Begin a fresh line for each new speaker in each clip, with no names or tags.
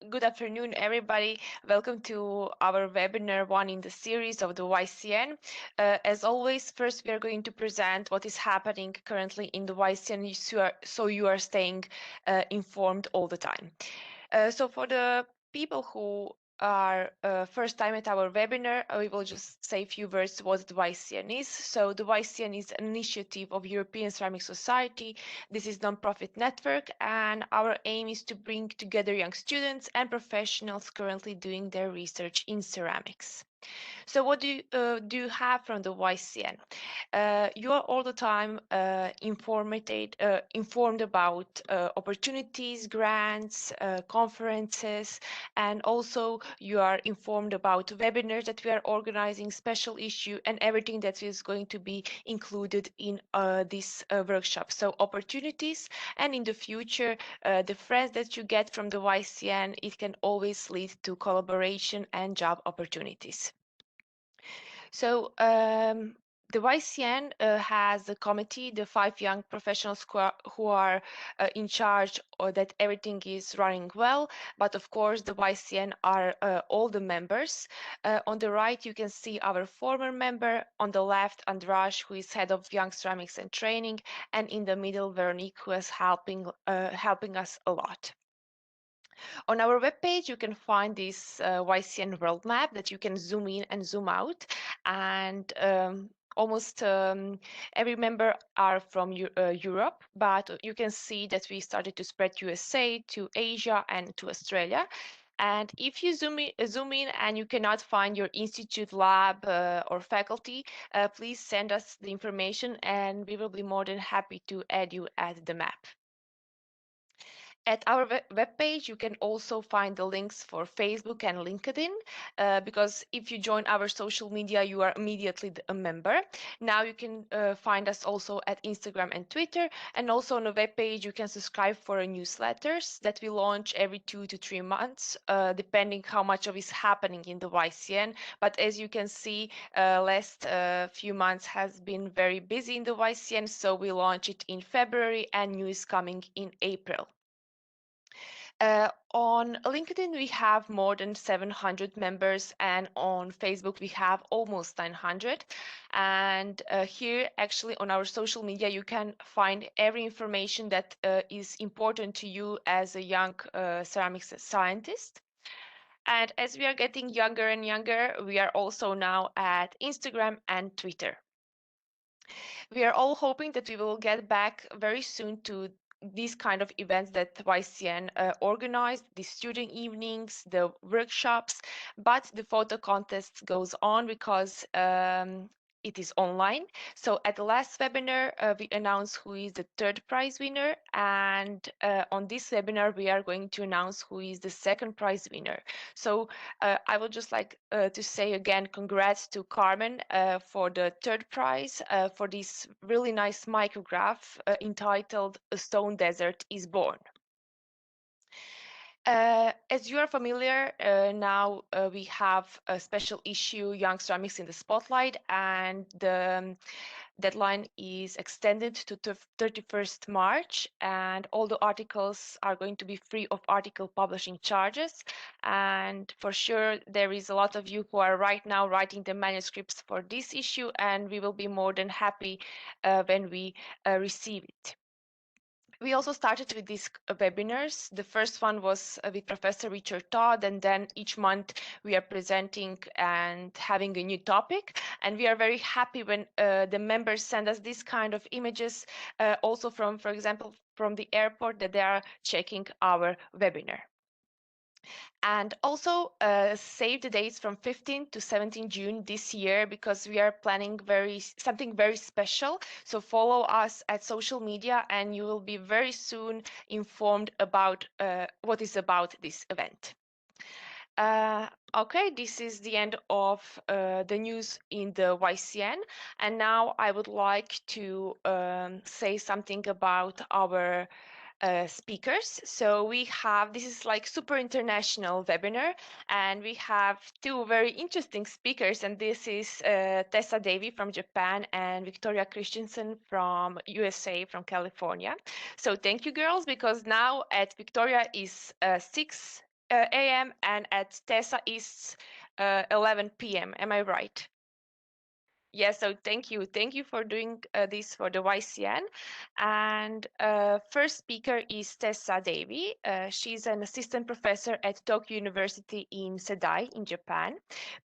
good afternoon, everybody. Welcome to our webinar one in the series of the YCN. As always, first we are going to present what is happening currently in the YCN so you are staying informed all the time. So for the people who are first time at our webinar, we will just say a few words what the YCN is. So the YCN is an initiative of European Ceramic Society. This is non-profit network, and our aim is to bring together young students and professionals currently doing their research in ceramics. So what do you have from the YCN? You are all the time informed about opportunities, grants, conferences, and also you are informed about webinars that we are organizing, special issue, and everything that is going to be included in this workshop. So opportunities, and in the future, the friends that you get from the YCN, it can always lead to collaboration and job opportunities. So the YCN has a committee, the 5 young professionals who are in charge or that everything is running well. But of course, the YCN are all the members. On the right, you can see our former member. On the left, Andrash, who is head of Young Ceramics and Training. And in the middle, Veronique, who is helping us a lot. On our webpage, you can find this YCN world map that you can zoom in and zoom out. And almost every member are from Europe, but you can see that we started to spread USA to Asia and to Australia. And if you zoom in and you cannot find your institute, lab, or faculty, please send us the information and we will be more than happy to add you at the map. At our webpage, you can also find the links for Facebook and LinkedIn, because if you join our social media, you are immediately a member. Now you can find us also at Instagram and Twitter, and also on the webpage, you can subscribe for newsletters that we launch every 2 to 3 months, depending how much of is happening in the YCN. But as you can see, last few months has been very busy in the YCN, so we launch it in February and news coming in April. On LinkedIn, we have more than 700 members, and on Facebook, we have almost 900. And here, actually, on our social media, you can find every information that is important to you as a young ceramics scientist. And as we are getting younger and younger, we are also now at Instagram and Twitter. We are all hoping that we will get back very soon to these kind of events that YCN organized, the student evenings, the workshops, but the photo contest goes on because it is online. So at the last webinar, we announced who is the 3rd prize winner, and on this webinar, we are going to announce who is the 2nd prize winner. So I would just like to say again, congrats to Carmen for the 3rd prize for this really nice micrograph entitled "A Stone Desert is Born." As you are familiar, now we have a special issue, Young Ceramics in the Spotlight, and the deadline is extended to 31st March, and all the articles are going to be free of article publishing charges. And for sure, there is a lot of you who are right now writing the manuscripts for this issue, and we will be more than happy when we receive it. We also started with these webinars. The first one was with Professor Richard Todd, and then each month we are presenting and having a new topic. And we are very happy when the members send us this kind of images, also from, for example, from the airport, that they are checking our webinar. And also save the dates from 15 to 17 June this year, because we are planning something very special. So follow us at social media and you will be very soon informed about what is about this event. Okay, this is the end of the news in the YCN. And now I would like to say something about our speakers. So we have, this is like super international webinar, and we have 2 very interesting speakers, and this is Theresa Davey from Japan and Victoria Christensen from USA, from California. So thank you, girls, because now at Victoria is 6 a.m. and at TESA is 11 p.m. Am I right? Yes, so thank you. Thank you for doing this for the YCN. And first speaker is Theresa Davey. She's an assistant professor at Tokyo University in Sedai in Japan.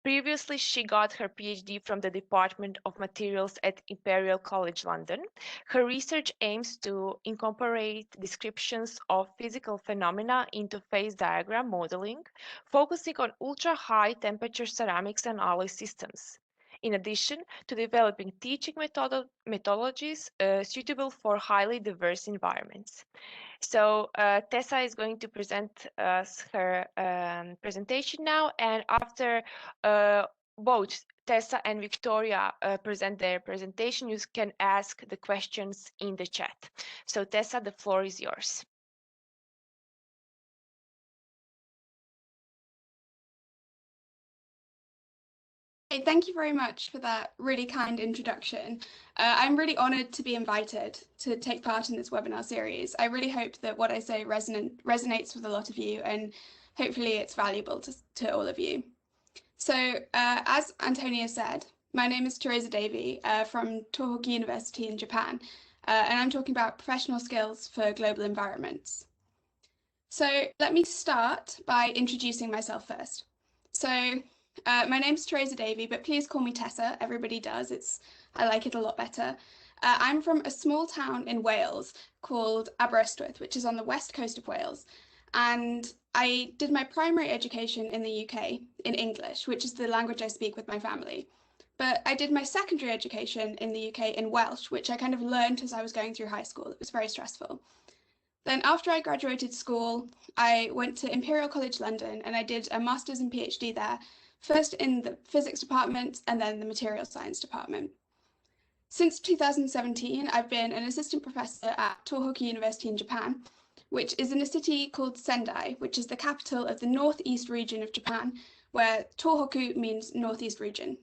Previously, she got her PhD from the Department of Materials at Imperial College London. Her research aims to incorporate descriptions of physical phenomena into phase diagram modeling, focusing on ultra-high temperature ceramics and alloy systems. In addition to developing teaching methodologies suitable for highly diverse environments. So Tessa is going to present us her presentation now, and after both Tessa and Victoria present their presentation, you can ask the questions in the chat. So Tessa, the floor is yours.
Hey, thank you very much for that really kind introduction. I'm really honored to be invited to take part in this webinar series. I really hope that what I say resonates with a lot of you, and hopefully it's valuable to all of you. So as Antonia said, my name is Theresa Davey from Tohoku University in Japan, and I'm talking about professional skills for global environments. So let me start by introducing myself first. So my name's Theresa Davey, but please call me Tessa. Everybody does. I like it a lot better. I'm from a small town in Wales called Aberystwyth, which is on the west coast of Wales. And I did my primary education in the UK in English, which is the language I speak with my family. But I did my secondary education in the UK in Welsh, which I kind of learned as I was going through high school. It was very stressful. Then after I graduated school, I went to Imperial College London and I did a master's and PhD there, first in the physics department and then the material science department. Since 2017, I've been an assistant professor at Tohoku University in Japan, which is in a city called Sendai, which is the capital of the northeast region of Japan, where Tohoku means northeast region.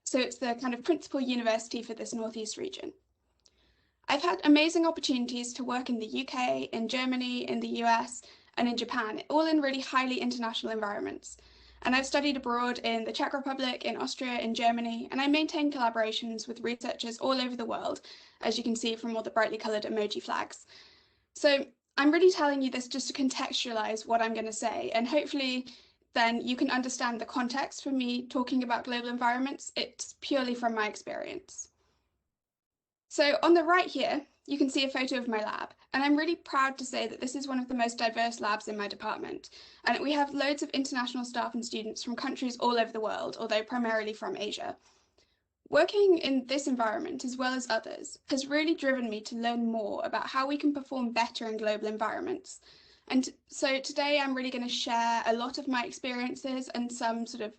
So it's the kind of principal university for this northeast region. I've had amazing opportunities to work in the UK, in Germany, in the US, and in Japan, all in really highly international environments. And I've studied abroad in the Czech Republic, in Austria, in Germany, and I maintain collaborations with researchers all over the world, as you can see from all the brightly coloured emoji flags. So I'm really telling you this just to contextualize what I'm going to say, and hopefully then you can understand the context for me talking about global environments. It's purely from my experience. So on the right here, you can see a photo of my lab, and I'm really proud to say that this is one of the most diverse labs in my department, and we have loads of international staff and students from countries all over the world, although primarily from Asia. Working in this environment, as well as others, has really driven me to learn more about how we can perform better in global environments. And so today I'm really going to share a lot of my experiences and some sort of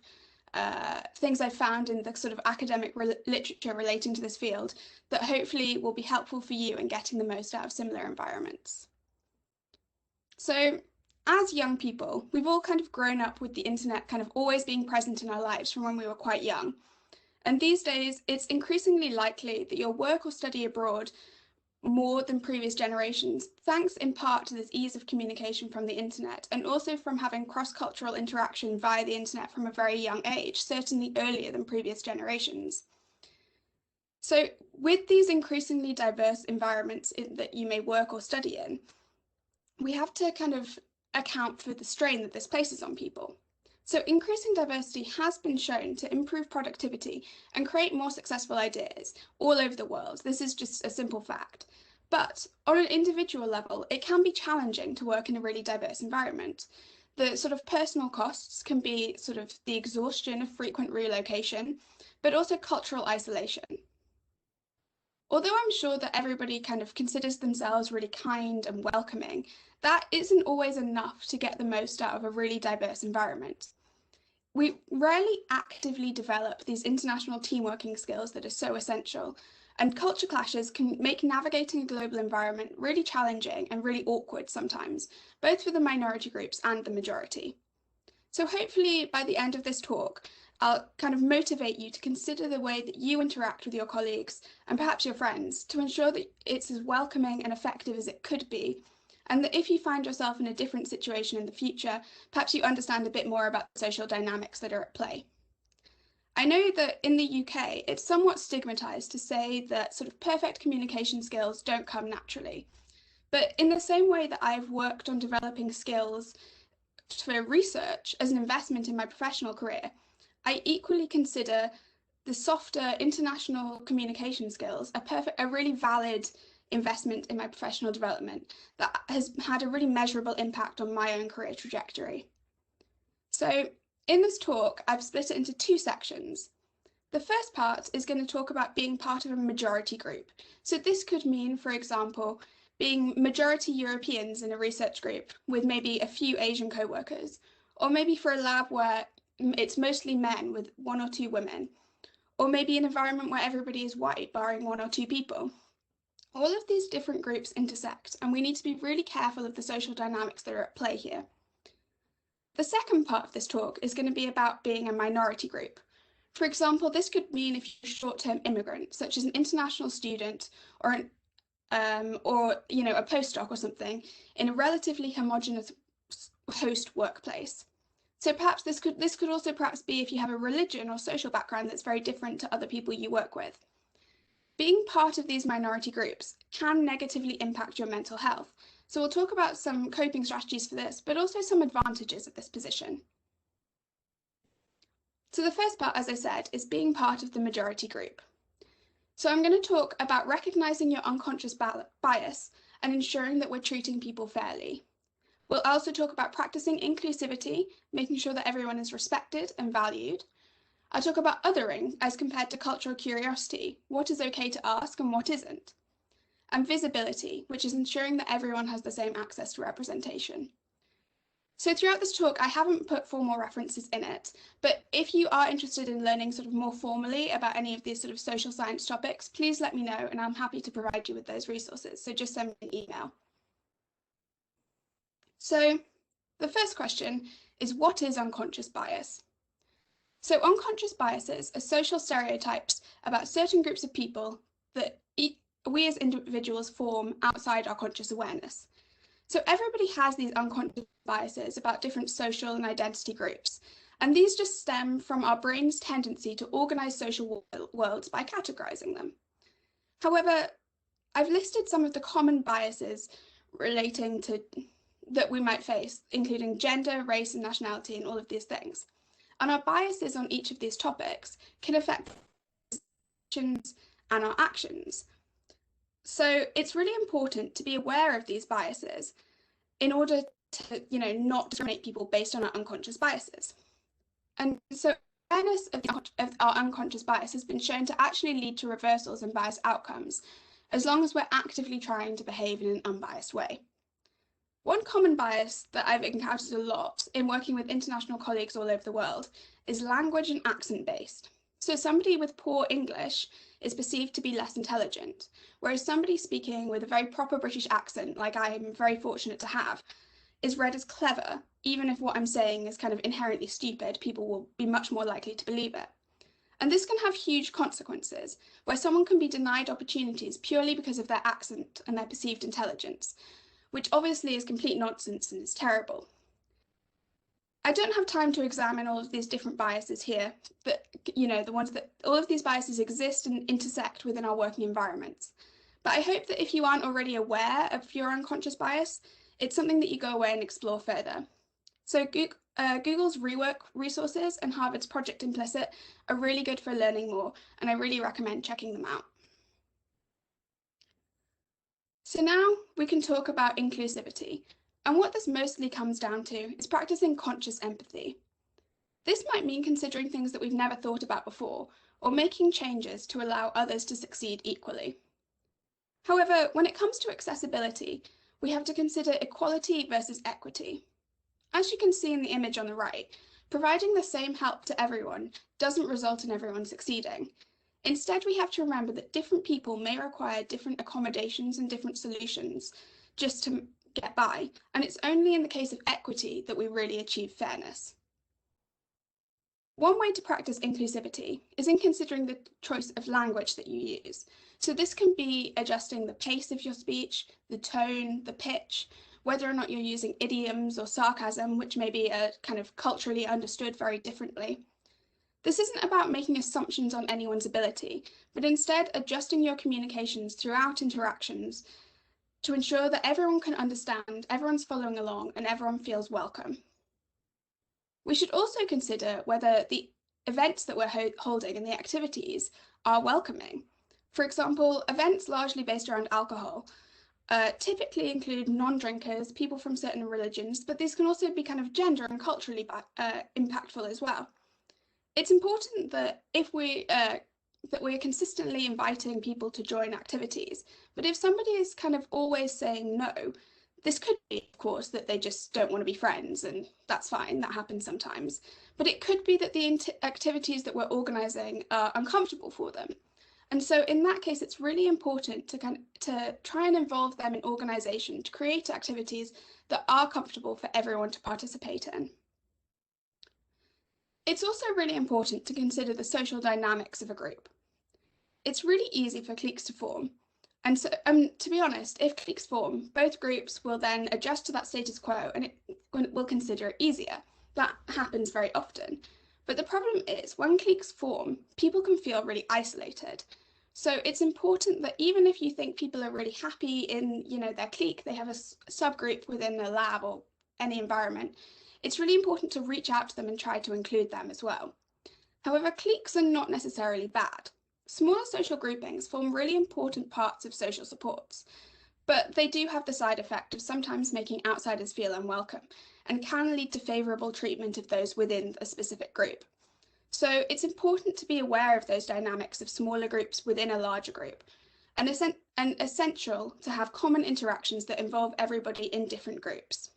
things I've found in the sort of academic literature relating to this field that hopefully will be helpful for you in getting the most out of similar environments. So as young people, we've all kind of grown up with the internet kind of always being present in our lives from when we were quite young. And these days, it's increasingly likely that you'll work or study abroad more than previous generations, thanks in part to this ease of communication from the internet and also from having cross-cultural interaction via the internet from a very young age, certainly earlier than previous generations. So with these increasingly diverse environments that you may work or study in, we have to kind of account for the strain that this places on people. So increasing diversity has been shown to improve productivity and create more successful ideas all over the world. This is just a simple fact. But on an individual level, it can be challenging to work in a really diverse environment. The sort of personal costs can be sort of the exhaustion of frequent relocation, but also cultural isolation. Although I'm sure that everybody kind of considers themselves really kind and welcoming, that isn't always enough to get the most out of a really diverse environment. We rarely actively develop these international teamworking skills that are so essential, and culture clashes can make navigating a global environment really challenging and really awkward sometimes, both for the minority groups and the majority. So hopefully by the end of this talk, I'll kind of motivate you to consider the way that you interact with your colleagues and perhaps your friends to ensure that it's as welcoming and effective as it could be, and that if you find yourself in a different situation in the future, perhaps you understand a bit more about the social dynamics that are at play. I know that in the UK, it's somewhat stigmatized to say that sort of perfect communication skills don't come naturally. But in the same way that I've worked on developing skills for research as an investment in my professional career, I equally consider the softer international communication skills a really valid investment in my professional development that has had a really measurable impact on my own career trajectory. So in this talk, I've split it into two sections. The first part is going to talk about being part of a majority group. So this could mean, for example, being majority Europeans in a research group with maybe a few Asian co-workers, or maybe for a lab where it's mostly men with one or two women, or maybe an environment where everybody is white, barring one or two people. All of these different groups intersect, and we need to be really careful of the social dynamics that are at play here. The second part of this talk is going to be about being a minority group. For example, this could mean if you're a short-term immigrant, such as an international student or a postdoc or something in a relatively homogenous host workplace. So perhaps this could also perhaps be if you have a religion or social background that's very different to other people you work with. Being part of these minority groups can negatively impact your mental health. So we'll talk about some coping strategies for this, but also some advantages of this position. So the first part, as I said, is being part of the majority group. So I'm going to talk about recognizing your unconscious bias and ensuring that we're treating people fairly. We'll also talk about practicing inclusivity, making sure that everyone is respected and valued. I'll talk about othering as compared to cultural curiosity, what is okay to ask and what isn't. And visibility, which is ensuring that everyone has the same access to representation. So throughout this talk, I haven't put formal references in it, but if you are interested in learning sort of more formally about any of these sort of social science topics, please let me know and I'm happy to provide you with those resources. So just send me an email. So the first question is, what is unconscious bias? So unconscious biases are social stereotypes about certain groups of people that we as individuals form outside our conscious awareness. So everybody has these unconscious biases about different social and identity groups, and these just stem from our brain's tendency to organize social worlds by categorizing them. However, I've listed some of the common biases relating to that we might face, including gender, race, and nationality, and all of these things. And our biases on each of these topics can affect our actions and our actions. So it's really important to be aware of these biases in order to, not discriminate people based on our unconscious biases. And so awareness of our unconscious bias has been shown to actually lead to reversals in biased outcomes, as long as we're actively trying to behave in an unbiased way. One common bias that I've encountered a lot in working with international colleagues all over the world is language and accent based. So somebody with poor English is perceived to be less intelligent, whereas somebody speaking with a very proper British accent, like I am very fortunate to have, is read as clever. Even if what I'm saying is kind of inherently stupid, people will be much more likely to believe it. And this can have huge consequences, where someone can be denied opportunities purely because of their accent and their perceived intelligence, which obviously is complete nonsense and is terrible. I don't have time to examine all of these different biases here, but all of these biases exist and intersect within our working environments. But I hope that if you aren't already aware of your unconscious bias, it's something that you go away and explore further. So Google's Rework resources and Harvard's Project Implicit are really good for learning more, and I really recommend checking them out. So now we can talk about inclusivity, and what this mostly comes down to is practicing conscious empathy. This might mean considering things that we've never thought about before, or making changes to allow others to succeed equally. However, when it comes to accessibility, we have to consider equality versus equity. As you can see in the image on the right, providing the same help to everyone doesn't result in everyone succeeding. Instead, we have to remember that different people may require different accommodations and different solutions just to get by, and it's only in the case of equity that we really achieve fairness. One way to practice inclusivity is in considering the choice of language that you use. So this can be adjusting the pace of your speech, the tone, the pitch, whether or not you're using idioms or sarcasm, which may be kind of culturally understood very differently. This isn't about making assumptions on anyone's ability, but instead adjusting your communications throughout interactions to ensure that everyone can understand, everyone's following along, and everyone feels welcome. We should also consider whether the events that we're holding and the activities are welcoming. For example, events largely based around alcohol typically include non-drinkers, people from certain religions, but these can also be kind of gender and culturally impactful as well. It's important that that we're consistently inviting people to join activities, but if somebody is kind of always saying no, this could be, of course, that they just don't want to be friends, and that's fine, that happens sometimes. But it could be that the activities that we're organising are uncomfortable for them. And so in that case, it's really important to try and involve them in organisation to create activities that are comfortable for everyone to participate in. It's also really important to consider the social dynamics of a group. It's really easy for cliques to form. And so, to be honest, if cliques form, both groups will then adjust to that status quo and will consider it easier. That happens very often. But the problem is, when cliques form, people can feel really isolated. So it's important that even if you think people are really happy in, their clique, they have a subgroup within the lab or any environment, it's really important to reach out to them and try to include them as well. However, cliques are not necessarily bad. Smaller social groupings form really important parts of social supports, but they do have the side effect of sometimes making outsiders feel unwelcome and can lead to favourable treatment of those within a specific group. So it's important to be aware of those dynamics of smaller groups within a larger group, and essential to have common interactions that involve everybody in different groups.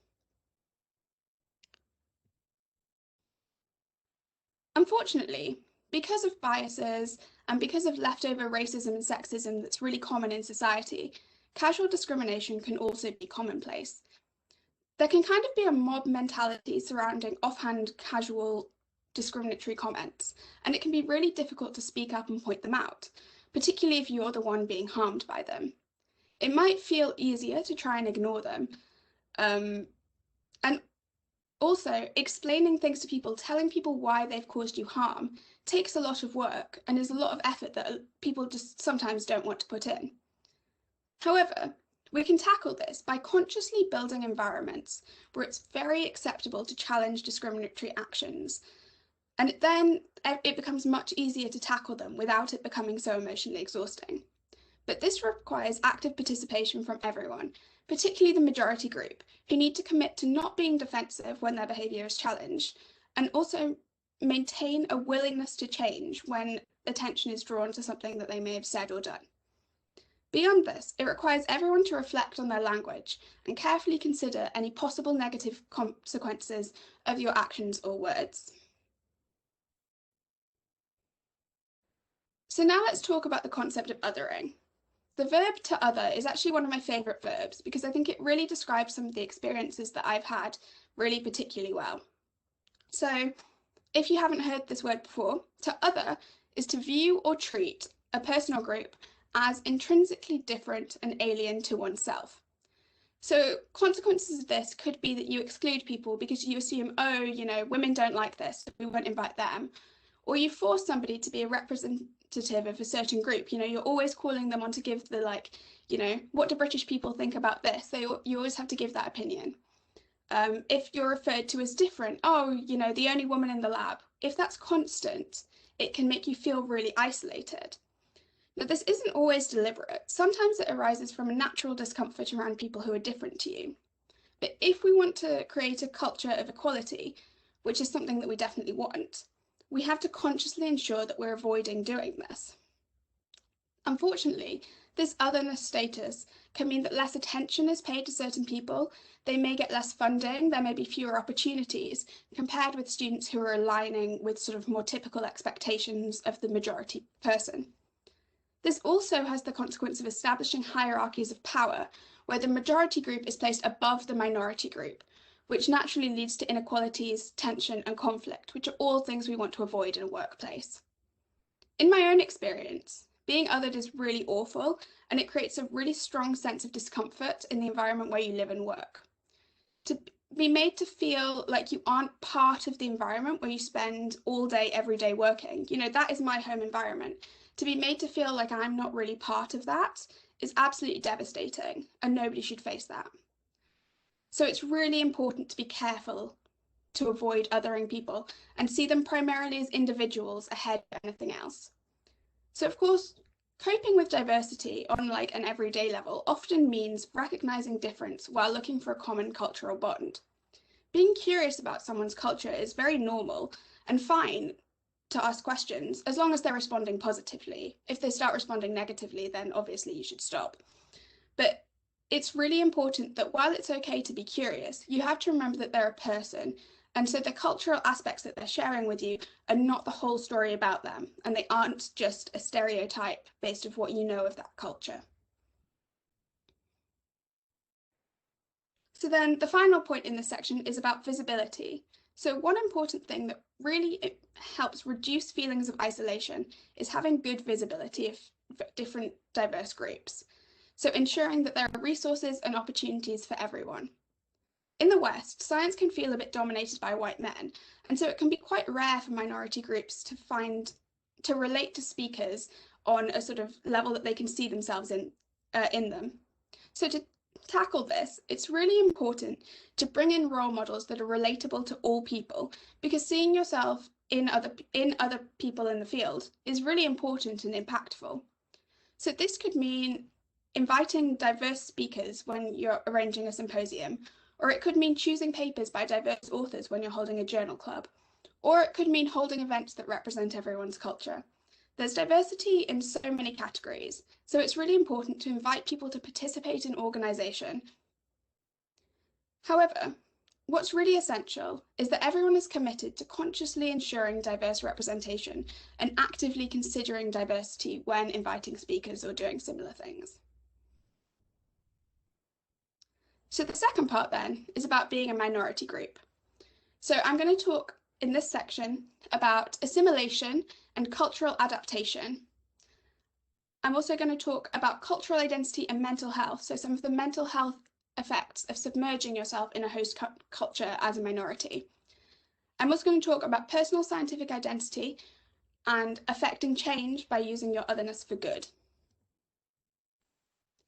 Unfortunately, because of biases and because of leftover racism and sexism that's really common in society, casual discrimination can also be commonplace. There can kind of be a mob mentality surrounding offhand casual discriminatory comments, and it can be really difficult to speak up and point them out, particularly if you're the one being harmed by them. It might feel easier to try and ignore them, and also, explaining things to people, telling people why they've caused you harm, takes a lot of work and is a lot of effort that people just sometimes don't want to put in. However, we can tackle this by consciously building environments where it's very acceptable to challenge discriminatory actions, and then it becomes much easier to tackle them without it becoming so emotionally exhausting. But this requires active participation from everyone, particularly the majority group, who need to commit to not being defensive when their behaviour is challenged, and also maintain a willingness to change when attention is drawn to something that they may have said or done. Beyond this, it requires everyone to reflect on their language and carefully consider any possible negative consequences of your actions or words. So now let's talk about the concept of othering. The verb to other is actually one of my favourite verbs because I think it really describes some of the experiences that I've had really particularly well. So if you haven't heard this word before, to other is to view or treat a person or group as intrinsically different and alien to oneself. So consequences of this could be that you exclude people because you assume, oh, women don't like this, we won't invite them. Or you force somebody to be a representative of a certain group. You're always calling them on to give the what do British people think about this? You always have to give that opinion. If you're referred to as different, oh, the only woman in the lab. If that's constant, it can make you feel really isolated. Now, this isn't always deliberate. Sometimes it arises from a natural discomfort around people who are different to you. But if we want to create a culture of equality, which is something that we definitely want, we have to consciously ensure that we're avoiding doing this. Unfortunately, this otherness status can mean that less attention is paid to certain people, they may get less funding, there may be fewer opportunities, compared with students who are aligning with sort of more typical expectations of the majority person. This also has the consequence of establishing hierarchies of power, where the majority group is placed above the minority group, which naturally leads to inequalities, tension, and conflict, which are all things we want to avoid in a workplace. In my own experience, being othered is really awful, and it creates a really strong sense of discomfort in the environment where you live and work. to be made to feel like you aren't part of the environment where you spend all day, every day working. You know, that is my home environment. To be made to feel like I'm not really part of that is absolutely devastating, and nobody should face that. So it's really important to be careful to avoid othering people and see them primarily as individuals ahead of anything else. So of course, coping with diversity on like an everyday level often means recognizing difference while looking for a common cultural bond. Being curious about someone's culture is very normal and fine to ask questions as long as they're responding positively. If they start responding negatively, then obviously you should stop. But it's really important that while it's okay to be curious, you have to remember that they're a person. And so the cultural aspects that they're sharing with you are not the whole story about them, and they aren't just a stereotype based on what you know of that culture. So then the final point in this section is about visibility. So one important thing that really helps reduce feelings of isolation is having good visibility of different diverse groups. So ensuring that there are resources and opportunities for everyone. In the West, science can feel a bit dominated by white men, and so it can be quite rare for minority groups to relate to speakers on a sort of level that they can see themselves in them. So to tackle this, it's really important to bring in role models that are relatable to all people, because seeing yourself in other people in the field is really important and impactful. So this could mean inviting diverse speakers when you're arranging a symposium, or it could mean choosing papers by diverse authors when you're holding a journal club, or it could mean holding events that represent everyone's culture. There's diversity in so many categories, so it's really important to invite people to participate in organisation. However, what's really essential is that everyone is committed to consciously ensuring diverse representation and actively considering diversity when inviting speakers or doing similar things. So the second part then is about being a minority group. So I'm going to talk in this section about assimilation and cultural adaptation. I'm also going to talk about cultural identity and mental health, so some of the mental health effects of submerging yourself in a host culture as a minority. I'm also going to talk about personal scientific identity and affecting change by using your otherness for good.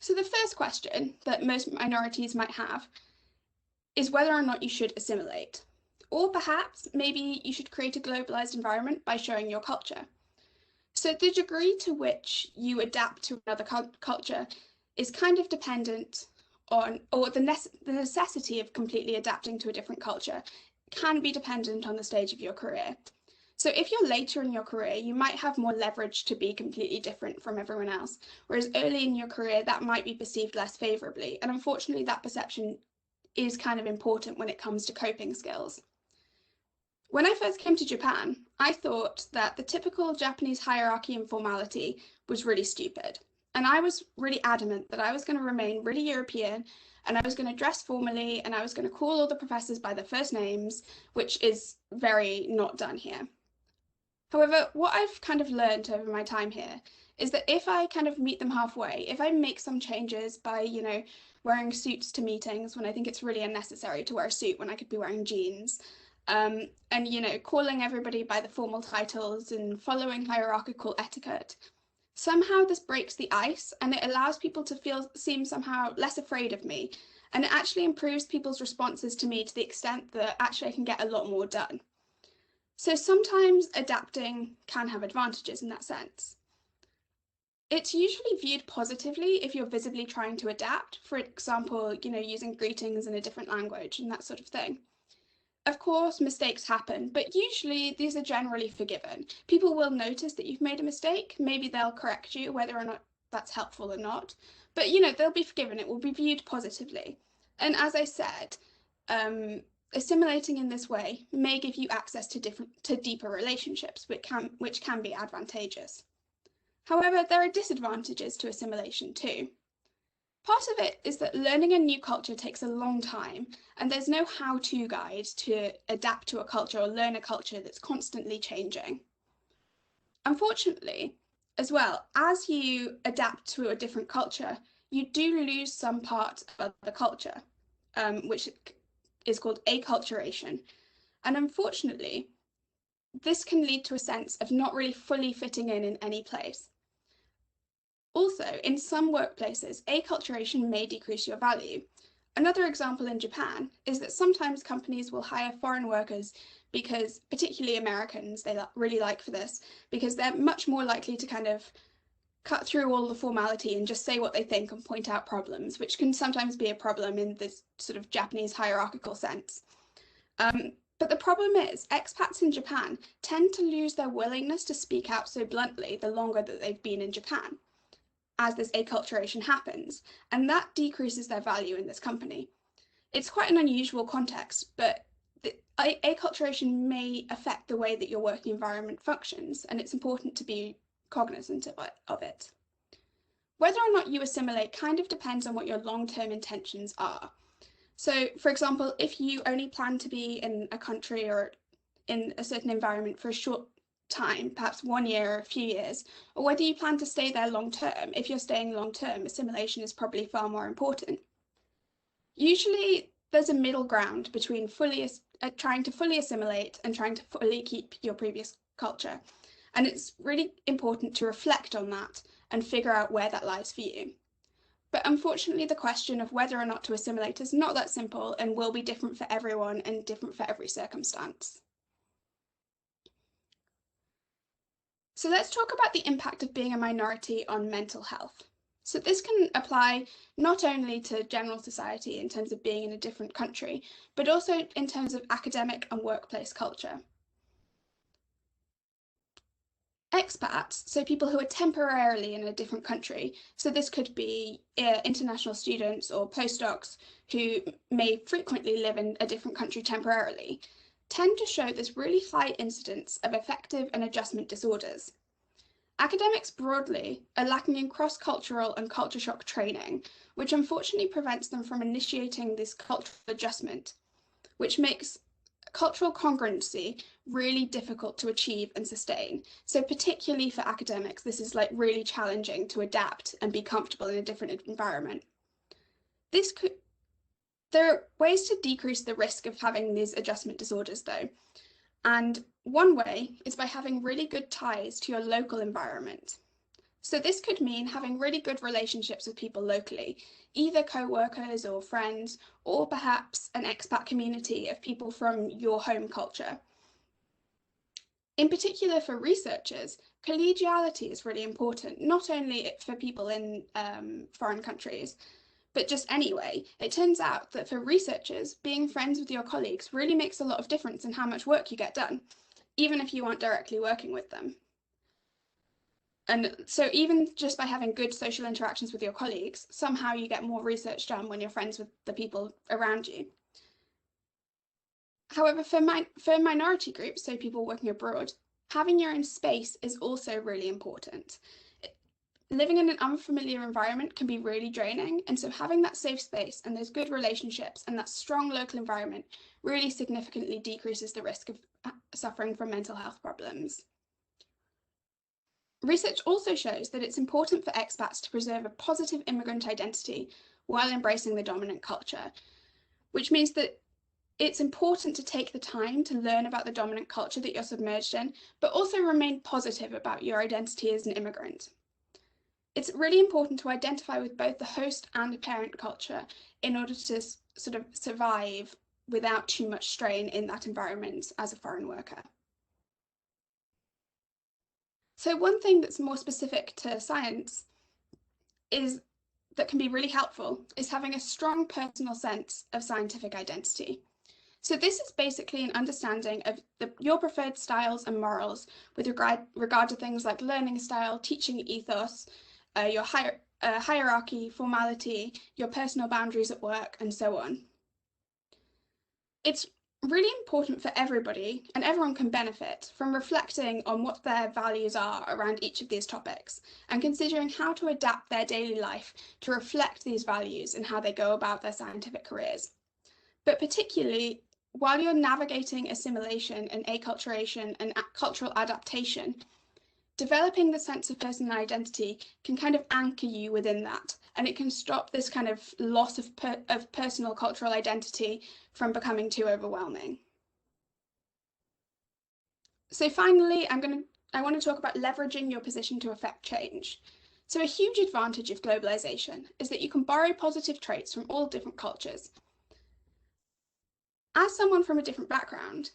So the first question that most minorities might have is whether or not you should assimilate. Or perhaps maybe you should create a globalized environment by showing your culture. So the degree to which you adapt to another culture is kind of dependent on, or the necessity of completely adapting to a different culture can be dependent on the stage of your career. So if you're later in your career, you might have more leverage to be completely different from everyone else, whereas early in your career, that might be perceived less favorably. And unfortunately, that perception is kind of important when it comes to coping skills. When I first came to Japan, I thought that the typical Japanese hierarchy and formality was really stupid. And I was really adamant that I was going to remain really European, and I was going to dress formally, and I was going to call all the professors by their first names, which is very not done here. However, what I've kind of learned over my time here is that if I kind of meet them halfway, if I make some changes by, you know, wearing suits to meetings when I think it's really unnecessary to wear a suit when I could be wearing jeans, and, you know, calling everybody by the formal titles and following hierarchical etiquette, somehow this breaks the ice and it allows people to seem somehow less afraid of me. And it actually improves people's responses to me to the extent that actually I can get a lot more done. So sometimes adapting can have advantages in that sense. It's usually viewed positively if you're visibly trying to adapt, for example, you know, using greetings in a different language and that sort of thing. Of course, mistakes happen, but usually these are generally forgiven. People will notice that you've made a mistake. Maybe they'll correct you, whether or not that's helpful or not. But, you know, they'll be forgiven. It will be viewed positively. And as I said, assimilating in this way may give you access to deeper relationships, which can be advantageous. However, there are disadvantages to assimilation too. Part of it is that learning a new culture takes a long time, and there's no how-to guide to adapt to a culture or learn a culture that's constantly changing. Unfortunately, as well, as you adapt to a different culture, you do lose some part of the culture, which is called acculturation. And unfortunately, this can lead to a sense of not really fully fitting in any place. Also, in some workplaces, acculturation may decrease your value. Another example in Japan is that sometimes companies will hire foreign workers because, particularly Americans, they really like for this, because they're much more likely to kind of cut through all the formality and just say what they think and point out problems, which can sometimes be a problem in this sort of Japanese hierarchical sense. But the problem is, expats in Japan tend to lose their willingness to speak out so bluntly the longer that they've been in Japan, as this acculturation happens, and that decreases their value in this company. It's quite an unusual context, but the acculturation may affect the way that your working environment functions, and it's important to be cognizant of it. Whether or not you assimilate kind of depends on what your long-term intentions are. So, for example, if you only plan to be in a country or in a certain environment for a short time, perhaps 1 year or a few years, or whether you plan to stay there long term, if you're staying long term, assimilation is probably far more important. Usually, there's a middle ground between trying to fully assimilate and trying to fully keep your previous culture. And it's really important to reflect on that and figure out where that lies for you. But unfortunately, the question of whether or not to assimilate is not that simple and will be different for everyone and different for every circumstance. So let's talk about the impact of being a minority on mental health. So this can apply not only to general society in terms of being in a different country, but also in terms of academic and workplace culture. Expats, so people who are temporarily in a different country, so this could be international students or postdocs who may frequently live in a different country temporarily, tend to show this really high incidence of affective and adjustment disorders. Academics broadly are lacking in cross-cultural and culture shock training, which unfortunately prevents them from initiating this cultural adjustment, which makes cultural congruency really difficult to achieve and sustain. So particularly for academics, this is like really challenging to adapt and be comfortable in a different environment. There are ways to decrease the risk of having these adjustment disorders though. And one way is by having really good ties to your local environment. So this could mean having really good relationships with people locally, either co-workers or friends, or perhaps an expat community of people from your home culture. In particular for researchers, collegiality is really important, not only for people in foreign countries, but just anyway. It turns out that for researchers, being friends with your colleagues really makes a lot of difference in how much work you get done, even if you aren't directly working with them. And so even just by having good social interactions with your colleagues, somehow you get more research done when you're friends with the people around you. However, for minority groups, so people working abroad, having your own space is also really important. Living in an unfamiliar environment can be really draining, and so having that safe space and those good relationships and that strong local environment really significantly decreases the risk of suffering from mental health problems. Research also shows that it's important for expats to preserve a positive immigrant identity while embracing the dominant culture, which means that it's important to take the time to learn about the dominant culture that you're submerged in, but also remain positive about your identity as an immigrant. It's really important to identify with both the host and the parent culture in order to sort of survive without too much strain in that environment as a foreign worker. So one thing that's more specific to science that can be really helpful is having a strong personal sense of scientific identity. So this is basically an understanding of your preferred styles and morals with regard to things like learning style, teaching ethos, your hierarchy, formality, your personal boundaries at work, and so on. It's really important for everybody, and everyone can benefit from reflecting on what their values are around each of these topics and considering how to adapt their daily life to reflect these values and how they go about their scientific careers. But particularly, while you're navigating assimilation and acculturation and cultural adaptation, developing the sense of personal identity can kind of anchor you within that, and it can stop this kind of loss of personal cultural identity from becoming too overwhelming. So finally, I want to talk about leveraging your position to affect change. So a huge advantage of globalization is that you can borrow positive traits from all different cultures. As someone from a different background,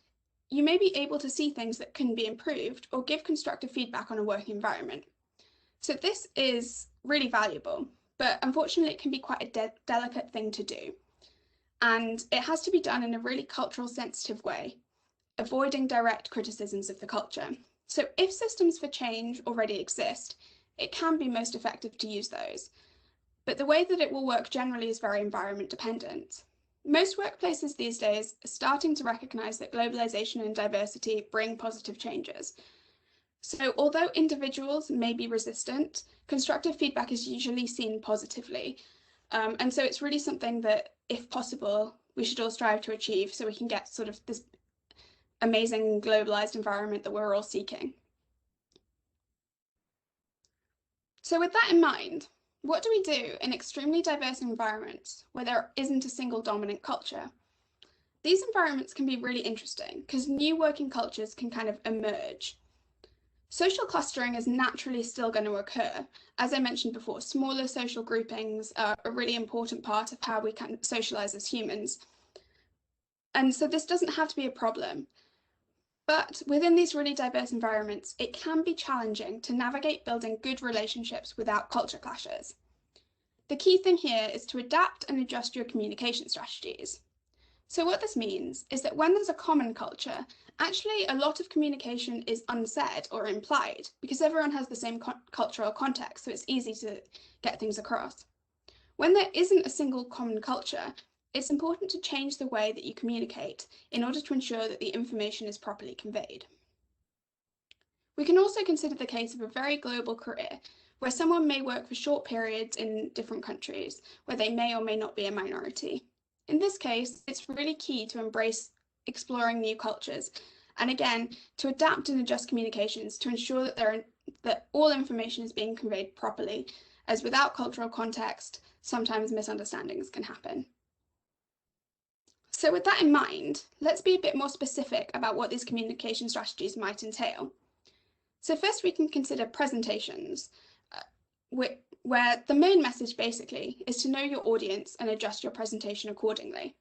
you may be able to see things that can be improved or give constructive feedback on a working environment. So this is really valuable, but unfortunately it can be quite a delicate thing to do. And it has to be done in a really cultural sensitive way, avoiding direct criticisms of the culture. So if systems for change already exist, it can be most effective to use those. But the way that it will work generally is very environment dependent. Most workplaces these days are starting to recognize that globalization and diversity bring positive changes. So although individuals may be resistant, constructive feedback is usually seen positively. And so it's really something that, if possible, we should all strive to achieve so we can get sort of this amazing globalized environment that we're all seeking. So with that in mind, what do we do in extremely diverse environments where there isn't a single dominant culture? These environments can be really interesting because new working cultures can kind of emerge. Social clustering is naturally still going to occur. As I mentioned before, smaller social groupings are a really important part of how we can socialize as humans. And so this doesn't have to be a problem. But within these really diverse environments, it can be challenging to navigate building good relationships without culture clashes. The key thing here is to adapt and adjust your communication strategies. So what this means is that when there's a common culture, actually a lot of communication is unsaid or implied because everyone has the same cultural context, so it's easy to get things across. When there isn't a single common culture, it's important to change the way that you communicate in order to ensure that the information is properly conveyed. We can also consider the case of a very global career, where someone may work for short periods in different countries, where they may or may not be a minority. In this case, it's really key to embrace exploring new cultures, and again, to adapt and adjust communications to ensure that all information is being conveyed properly, as without cultural context, sometimes misunderstandings can happen. So with that in mind, let's be a bit more specific about what these communication strategies might entail. So first we can consider presentations, where the main message basically is to know your audience and adjust your presentation accordingly.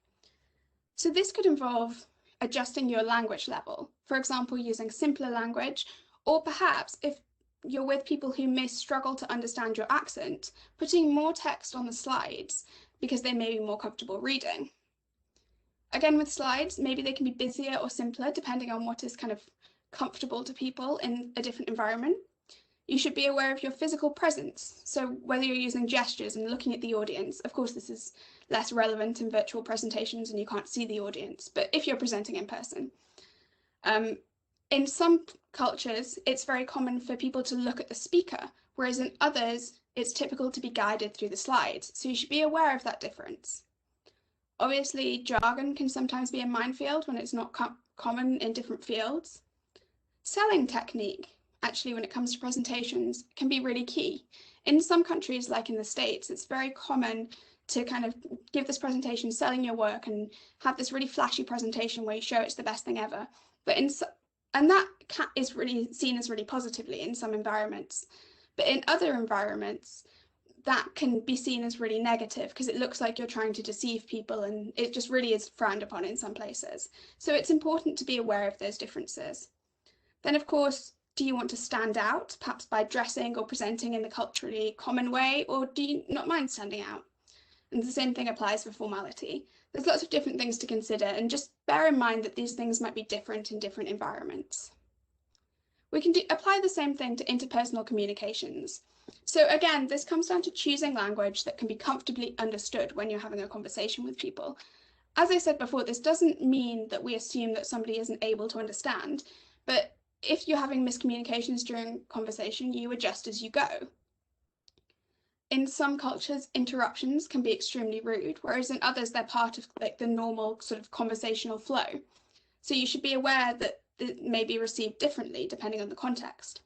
So this could involve adjusting your language level, for example, using simpler language, or perhaps if you're with people who may struggle to understand your accent, putting more text on the slides because they may be more comfortable reading. Again, with slides, maybe they can be busier or simpler depending on what is kind of comfortable to people in a different environment. You should be aware of your physical presence. So whether you're using gestures and looking at the audience, of course, this is less relevant in virtual presentations and you can't see the audience, but if you're presenting in person. In some cultures, it's very common for people to look at the speaker, whereas in others, it's typical to be guided through the slides. So you should be aware of that difference. Obviously, jargon can sometimes be a minefield when it's not common in different fields. Selling technique, actually, when it comes to presentations, can be really key. In some countries, like in the States, it's very common to kind of give this presentation selling your work and have this really flashy presentation where you show it's the best thing ever. And that is really seen as really positively in some environments. But in other environments, that can be seen as really negative because it looks like you're trying to deceive people and it just really is frowned upon in some places. So it's important to be aware of those differences. Then, of course, do you want to stand out, perhaps by dressing or presenting in the culturally common way, or do you not mind standing out? And the same thing applies for formality. There's lots of different things to consider, and just bear in mind that these things might be different in different environments. We can apply the same thing to interpersonal communications. So again, this comes down to choosing language that can be comfortably understood when you're having a conversation with people. As I said before, this doesn't mean that we assume that somebody isn't able to understand, but if you're having miscommunications during conversation, you adjust as you go. In some cultures, interruptions can be extremely rude, whereas in others, they're part of like the normal sort of conversational flow. So you should be aware that it may be received differently depending on the context.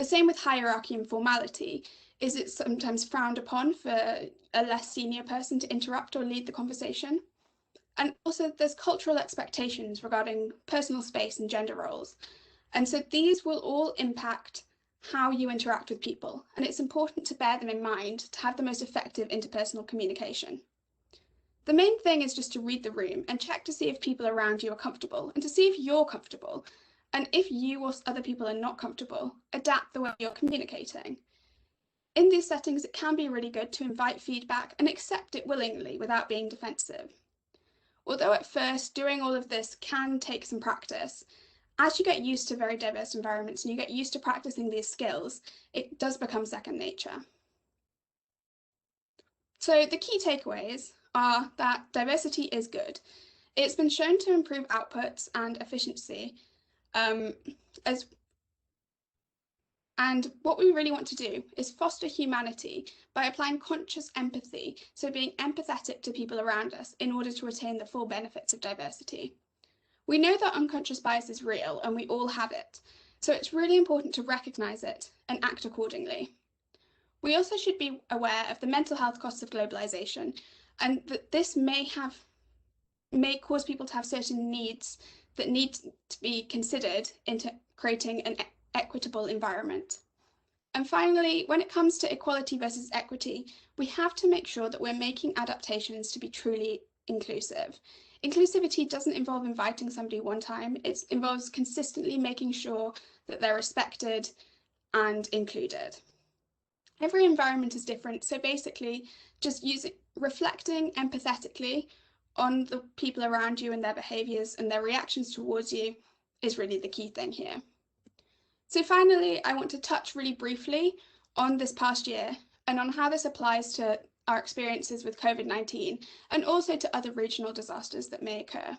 The same with hierarchy and formality, is it's sometimes frowned upon for a less senior person to interrupt or lead the conversation. And also there's cultural expectations regarding personal space and gender roles. And so these will all impact how you interact with people. And it's important to bear them in mind to have the most effective interpersonal communication. The main thing is just to read the room and check to see if people around you are comfortable and to see if you're comfortable. And if you or other people are not comfortable, adapt the way you're communicating. In these settings, it can be really good to invite feedback and accept it willingly without being defensive. Although at first doing all of this can take some practice, as you get used to very diverse environments and you get used to practicing these skills, it does become second nature. So the key takeaways are that diversity is good. It's been shown to improve outputs and efficiency, and what we really want to do is foster humanity by applying conscious empathy, so being empathetic to people around us in order to attain the full benefits of diversity. We know that unconscious bias is real and we all have it, so it's really important to recognise it and act accordingly. We also should be aware of the mental health costs of globalisation, and that this may cause people to have certain needs that need to be considered into creating an equitable environment. And finally, when it comes to equality versus equity, we have to make sure that we're making adaptations to be truly inclusive. Inclusivity doesn't involve inviting somebody one time, it involves consistently making sure that they're respected and included. Every environment is different, so basically just reflecting empathetically on the people around you and their behaviours and their reactions towards you is really the key thing here. So finally, I want to touch really briefly on this past year and on how this applies to our experiences with COVID-19 and also to other regional disasters that may occur.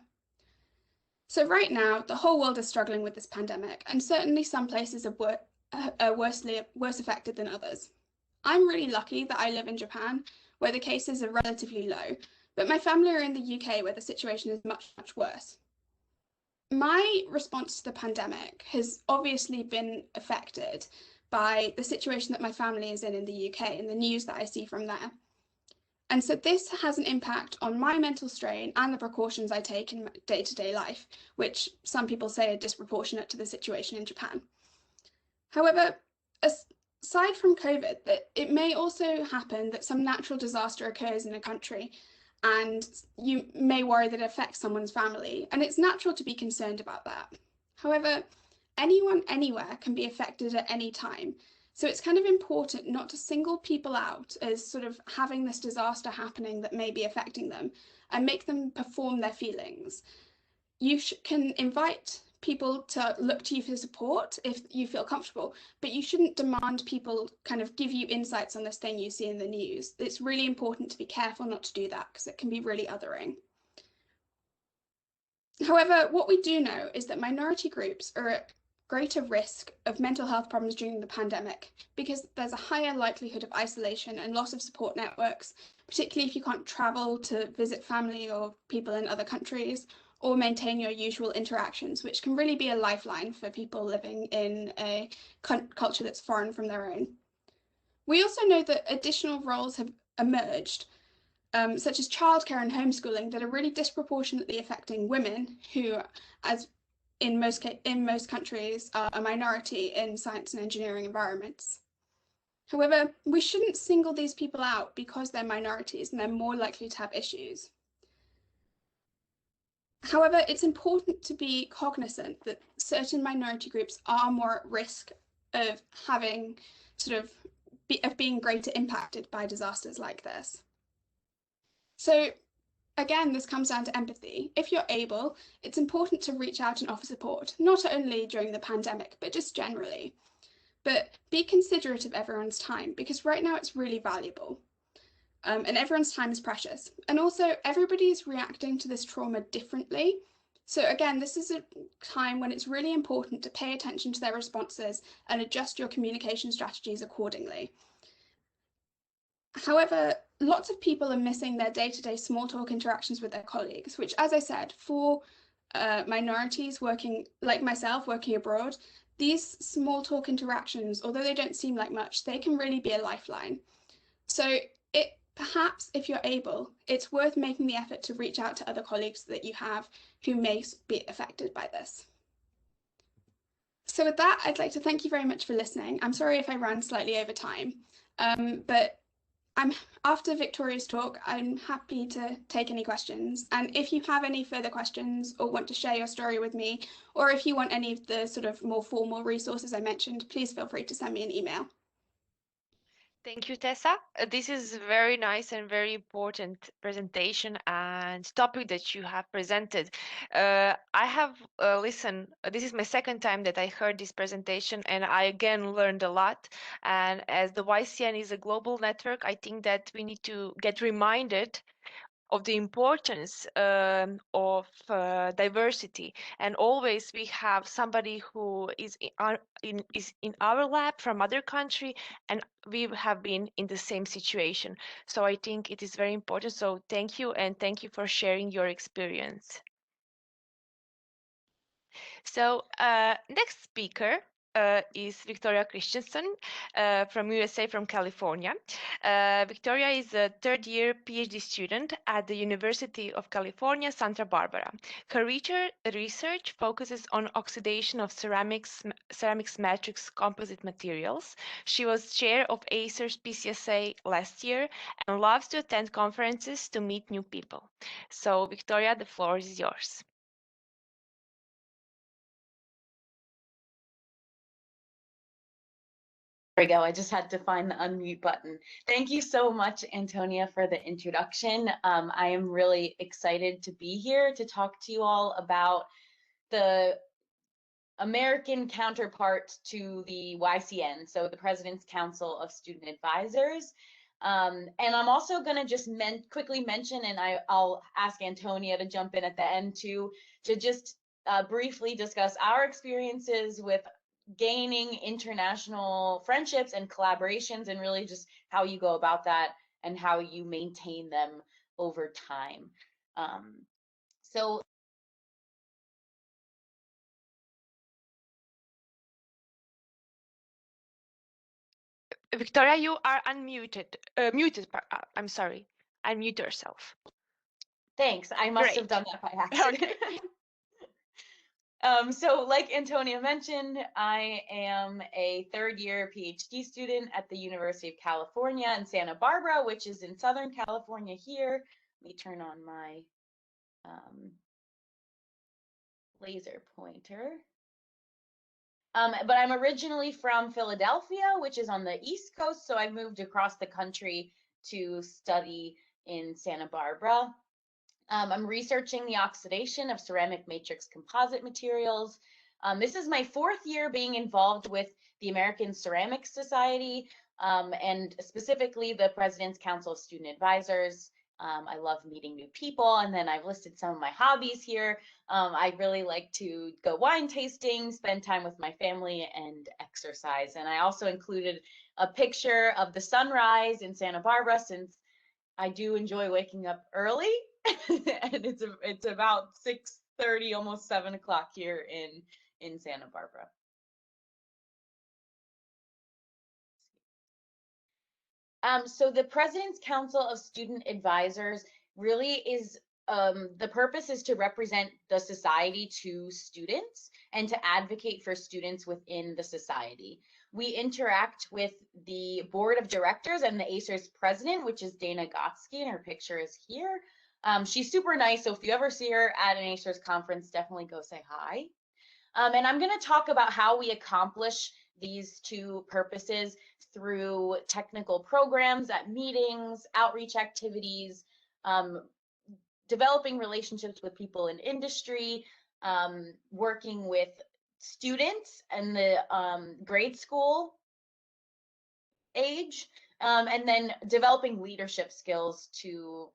So right now, the whole world is struggling with this pandemic, and certainly some places are worse affected than others. I'm really lucky that I live in Japan, where the cases are relatively low, but my family are in the UK, where the situation is much, much worse. My response to the pandemic has obviously been affected by the situation that my family is in the UK and the news that I see from there. And so this has an impact on my mental strain and the precautions I take in day-to-day life, which some people say are disproportionate to the situation in Japan. However, aside from COVID, it may also happen that some natural disaster occurs in a country and you may worry that it affects someone's family, and it's natural to be concerned about that. However, anyone anywhere can be affected at any time, so it's kind of important not to single people out as sort of having this disaster happening that may be affecting them and make them perform their feelings. You can invite people to look to you for support if you feel comfortable, but you shouldn't demand people kind of give you insights on this thing you see in the news. It's really important to be careful not to do that because it can be really othering. However, what we do know is that minority groups are at greater risk of mental health problems during the pandemic because there's a higher likelihood of isolation and loss of support networks, particularly if you can't travel to visit family or people in other countries, or maintain your usual interactions, which can really be a lifeline for people living in a culture that's foreign from their own. We also know that additional roles have emerged, such as childcare and homeschooling, that are really disproportionately affecting women who, as in most countries, are a minority in science and engineering environments. However, we shouldn't single these people out because they're minorities and they're more likely to have issues. However, it's important to be cognizant that certain minority groups are more at risk of having of being greater impacted by disasters like this. So again, this comes down to empathy. If you're able, it's important to reach out and offer support, not only during the pandemic, but just generally. But be considerate of everyone's time, because right now it's really valuable. And everyone's time is precious. And also, everybody is reacting to this trauma differently. So again, this is a time when it's really important to pay attention to their responses and adjust your communication strategies accordingly. However, lots of people are missing their day-to-day small talk interactions with their colleagues, which, as I said, for minorities working, like myself, working abroad, These small talk interactions, although they don't seem like much, they can really be a lifeline. So perhaps if you're able, it's worth making the effort to reach out to other colleagues that you have who may be affected by this. So with that, I'd like to thank you very much for listening. I'm sorry if I ran slightly over time, but after Victoria's talk, I'm happy to take any questions. And if you have any further questions or want to share your story with me, or if you want any of the sort of more formal resources I mentioned, please feel free to send me an email.
Thank you, Tessa. This is very nice and very important presentation and topic that you have presented. I have listened, this is my second time that I heard this presentation, and I again learned a lot. And as the YCN is a global network, I think that we need to get reminded of the importance of diversity, and always we have somebody who is in our lab from other country, and we have been in the same situation. So I think it is very important. So thank you, and thank you for sharing your experience. So next speaker is Victoria Christensen from USA, from California. Victoria is a third-year PhD student at the University of California, Santa Barbara. Her research focuses on oxidation of ceramics matrix composite materials. She was chair of ACerS PCSA last year and loves to attend conferences to meet new people. So Victoria, the floor is yours.
There we go. I just had to find the unmute button. Thank you so much, Antonia, for the introduction. I am really excited to be here to talk to you all about the American counterpart to the YCN, so the President's Council of Student Advisors. And I'm also going to just quickly mention, and I'll ask Antonia to jump in at the end too, to just briefly discuss our experiences with gaining international friendships and collaborations, and really just how you go about that and how you maintain them over time. So
Victoria, you are unmuted. I'm sorry. Unmute yourself.
Thanks. I must have done that by accident. So like Antonia mentioned, I am a third-year PhD student at the University of California in Santa Barbara, which is in Southern California here. Let me turn on my laser pointer. But I'm originally from Philadelphia, which is on the East Coast, so I moved across the country to study in Santa Barbara. I'm researching the oxidation of ceramic matrix composite materials. This is my fourth year being involved with the American Ceramics Society, and specifically the President's Council of Student Advisors. I love meeting new people, and then I've listed some of my hobbies here. I really like to go wine tasting, spend time with my family, and exercise. And I also included a picture of the sunrise in Santa Barbara, since I do enjoy waking up early. And it's about 6:30, almost 7 o'clock here in Santa Barbara. So the President's Council of Student Advisors really is, the purpose is to represent the society to students and to advocate for students within the society. We interact with the board of directors and the ACerS president, which is Dana Gotsky, and her picture is here. She's super nice, so if you ever see her at an ACerS conference, definitely go say hi. And I'm going to talk about how we accomplish these two purposes through technical programs at meetings, outreach activities, developing relationships with people in industry, working with students and the grade school age, and then developing leadership skills to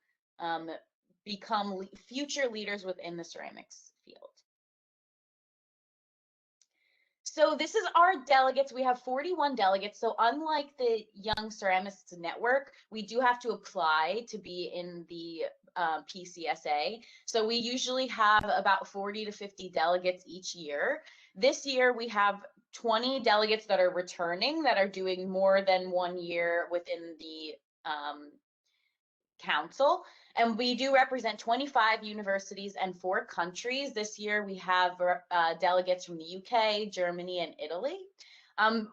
become future leaders within the ceramics field. So this is our delegates. We have 41 delegates. So unlike the Young Ceramists Network, we do have to apply to be in the PCSA. So we usually have about 40 to 50 delegates each year. This year we have 20 delegates that are returning that are doing more than 1 year within the council. And we do represent 25 universities and 4 countries. This year we have delegates from the UK, Germany, and Italy.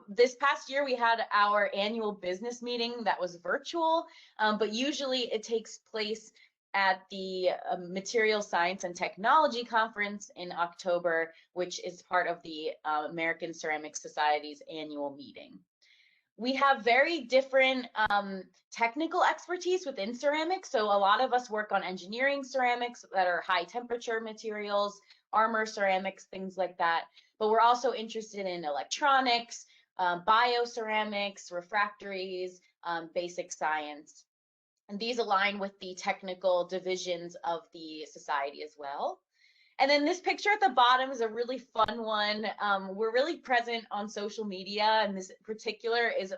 This past year we had our annual business meeting that was virtual, but usually it takes place at the Material Science and Technology Conference in October, which is part of the American Ceramic Society's annual meeting. We have very different technical expertise within ceramics. So a lot of us work on engineering ceramics that are high temperature materials, armor ceramics, things like that. But we're also interested in electronics, bioceramics, refractories, basic science. And these align with the technical divisions of the society as well. And then this picture at the bottom is a really fun one. We're really present on social media, and this particular is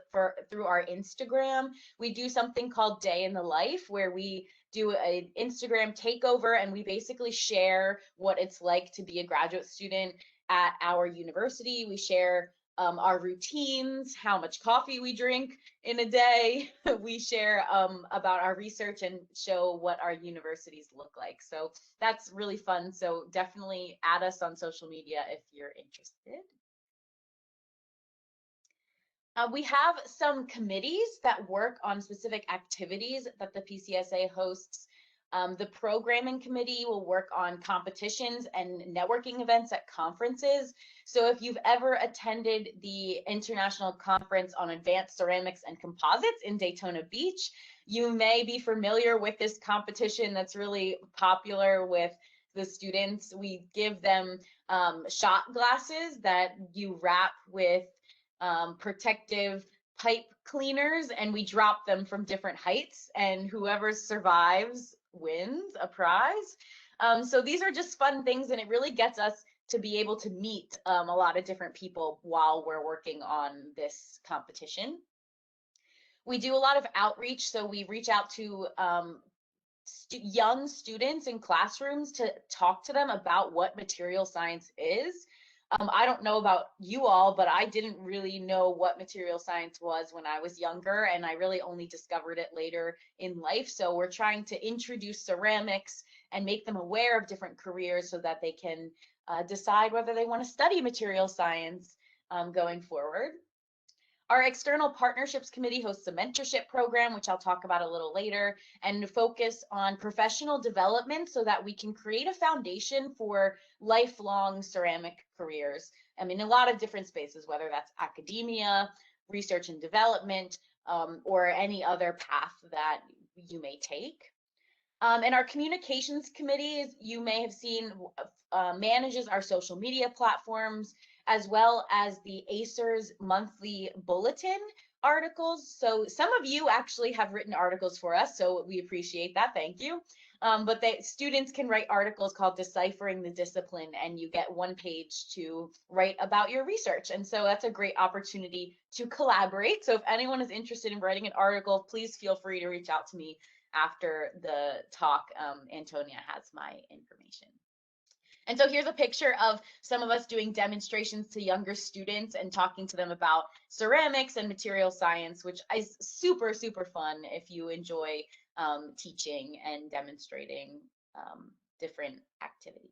through our Instagram. We do something called Day in the Life, where we do an Instagram takeover, and we basically share what it's like to be a graduate student at our university. We share our routines, how much coffee we drink in a day. We share about our research and show what our universities look like. So that's really fun. So definitely add us on social media if you're interested. We have some committees that work on specific activities that the PCSA hosts. The programming committee will work on competitions and networking events at conferences. So if you've ever attended the International Conference on Advanced Ceramics and Composites in Daytona Beach, you may be familiar with this competition that's really popular with the students. We give them shot glasses that you wrap with protective pipe cleaners, and we drop them from different heights, and whoever survives wins a prize. So these are just fun things, and it really gets us to be able to meet a lot of different people while we're working on this competition. We do a lot of outreach, so we reach out to young students in classrooms to talk to them about what material science is. I don't know about you all, but I didn't really know what material science was when I was younger, and I really only discovered it later in life. So we're trying to introduce ceramics and make them aware of different careers so that they can decide whether they want to study material science going forward. Our External Partnerships Committee hosts a mentorship program, which I'll talk about a little later, and focus on professional development so that we can create a foundation for lifelong ceramic careers. I mean, a lot of different spaces, whether that's academia, research and development, or any other path that you may take. And our communications committee, you may have seen, manages our social media platforms, as well as the ACerS monthly bulletin articles. So some of you actually have written articles for us, so we appreciate that, thank you. But students can write articles called Deciphering the Discipline, and you get 1 page to write about your research. And so that's a great opportunity to collaborate. So if anyone is interested in writing an article, please feel free to reach out to me after the talk. Antonia has my information. And so here's a picture of some of us doing demonstrations to younger students and talking to them about ceramics and material science, which is super, super fun if you enjoy teaching and demonstrating different activities.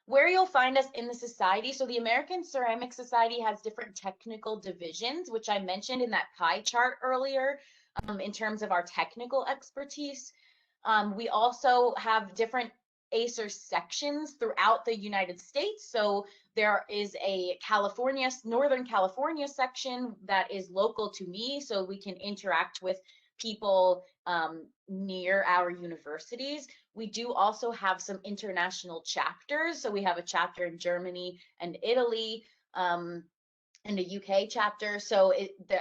Where you'll find us in the society, so the American Ceramic Society has different technical divisions, which I mentioned in that pie chart earlier in terms of our technical expertise. We also have different ACerS sections throughout the United States. So there is a Northern California section that is local to me, so we can interact with people near our universities. We do also have some international chapters. So we have a chapter in Germany and Italy, and a UK chapter. So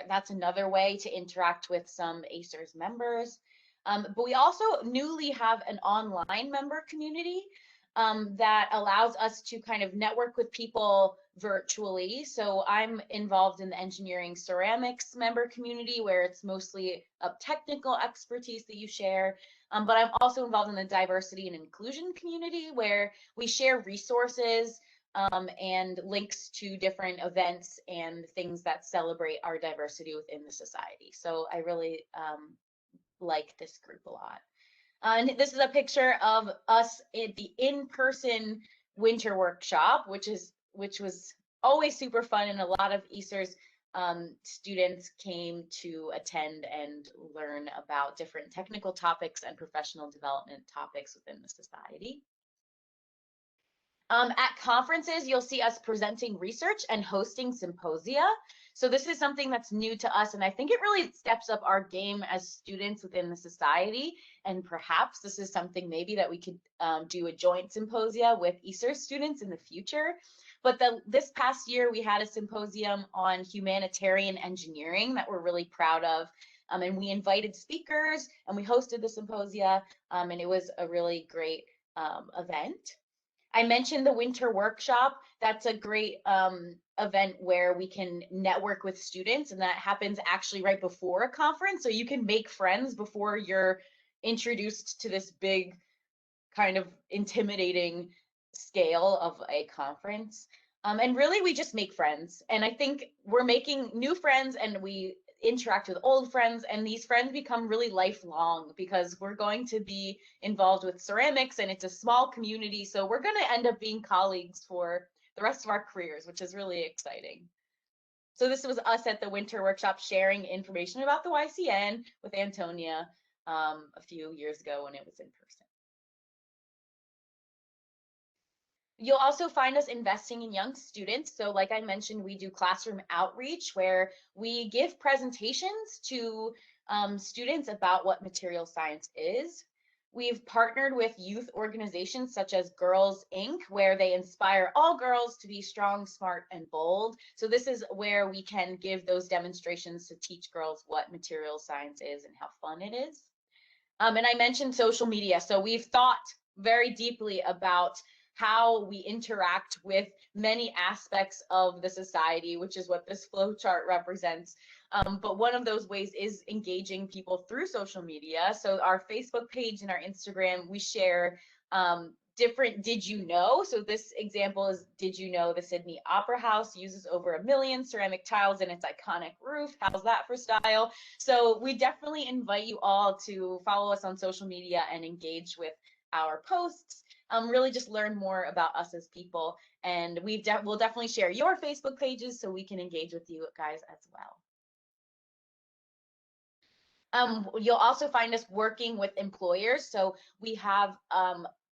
that's another way to interact with some ACerS members. But we also newly have an online member community that allows us to kind of network with people virtually. So I'm involved in the engineering ceramics member community, where it's mostly a technical expertise that you share. But I'm also involved in the diversity and inclusion community, where we share resources and links to different events and things that celebrate our diversity within the society. So I really like this group a lot. And this is a picture of us at the in-person winter workshop, which was always super fun, and a lot of ACerS students came to attend and learn about different technical topics and professional development topics within the society. At conferences, you'll see us presenting research and hosting symposia. So this is something that's new to us, and I think it really steps up our game as students within the society. And perhaps this is something maybe that we could do a joint symposia with ACerS students in the future. But this past year, we had a symposium on humanitarian engineering that we're really proud of. And we invited speakers, and we hosted the symposia, and it was a really great event. I mentioned the winter workshop. That's a great event where we can network with students, and that happens actually right before a conference. So you can make friends before you're introduced to this big kind of intimidating scale of a conference. And really, we just make friends. And I think we're making new friends, and we interact with old friends, and these friends become really lifelong because we're going to be involved with ceramics, and it's a small community. So we're going to end up being colleagues for the rest of our careers, which is really exciting. So this was us at the winter workshop sharing information about the YCN with Antonia a few years ago when it was in person. You'll also find us investing in young students. So like I mentioned, we do classroom outreach where we give presentations to students about what material science is. We've partnered with youth organizations such as Girls Inc., where they inspire all girls to be strong, smart, and bold. So this is where we can give those demonstrations to teach girls what material science is and how fun it is. And I mentioned social media. So we've thought very deeply about how we interact with many aspects of the society, which is what this flow chart represents. But one of those ways is engaging people through social media. So our Facebook page and our Instagram, we share different did you know. So this example is, did you know the Sydney Opera House uses over 1 million ceramic tiles in its iconic roof? How's that for style? So we definitely invite you all to follow us on social media and engage with our posts. Really just learn more about us as people, and we'll definitely share your Facebook pages so we can engage with you guys as well. You'll also find us working with employers. So we have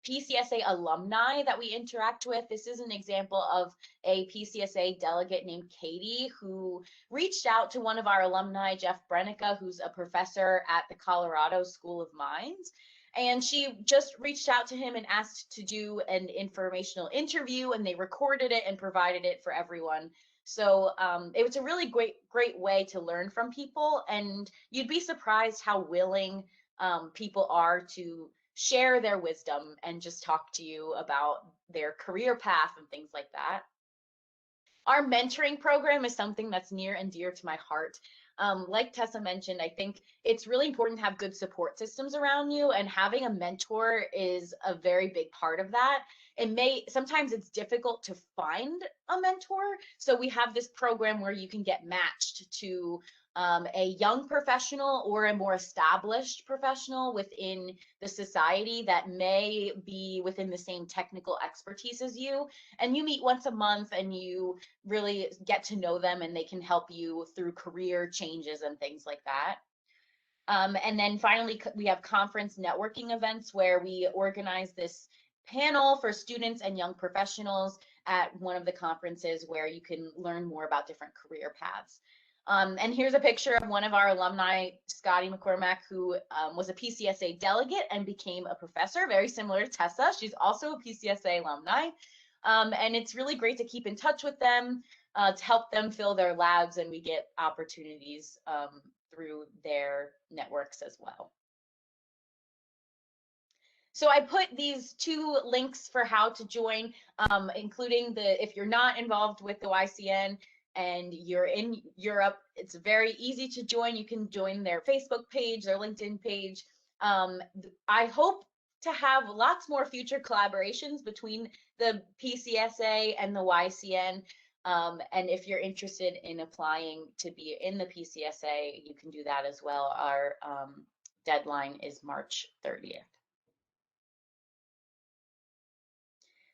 PCSA alumni that we interact with. This is an example of a PCSA delegate named Katie who reached out to one of our alumni, Jeff Brenica, who's a professor at the Colorado School of Mines. And she just reached out to him and asked to do an informational interview, and they recorded it and provided it for everyone. So it was a really great way to learn from people, and you'd be surprised how willing people are to share their wisdom and just talk to you about their career path and things like that. Our mentoring program is something that's near and dear to my heart. Like Tessa mentioned, I think it's really important to have good support systems around you, and having a mentor is a very big part of that. Sometimes it's difficult to find a mentor. So we have this program where you can get matched to a young professional or a more established professional within the society that may be within the same technical expertise as you. And you meet once a month and you really get to know them, and they can help you through career changes and things like that. And then finally, we have conference networking events where we organize this panel for students and young professionals at one of the conferences where you can learn more about different career paths. And here's a picture of one of our alumni, Scotty McCormack, who was a PCSA delegate and became a professor, very similar to Tessa. She's also a PCSA alumni. And it's really great to keep in touch with them, to help them fill their labs, and we get opportunities through their networks as well. So I put these 2 links for how to join, including if you're not involved with the YCN and you're in Europe, it's very easy to join. You can join their Facebook page, their LinkedIn page. I hope to have lots more future collaborations between the PCSA and the YCN. And if you're interested in applying to be in the PCSA, you can do that as well. Our deadline is March 30th.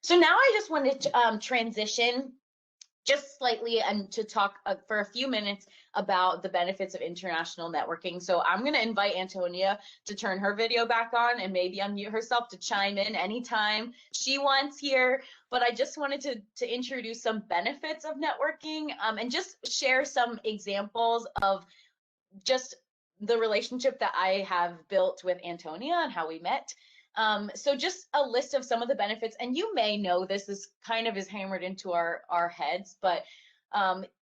So now I just wanted to transition just slightly and to talk for a few minutes about the benefits of international networking. So I'm going to invite Antonia to turn her video back on and maybe unmute herself to chime in anytime she wants here. But I just wanted to introduce some benefits of networking and just share some examples of just the relationship that I have built with Antonia and how we met. So just a list of some of the benefits, and you may know this kind of is hammered into our heads, but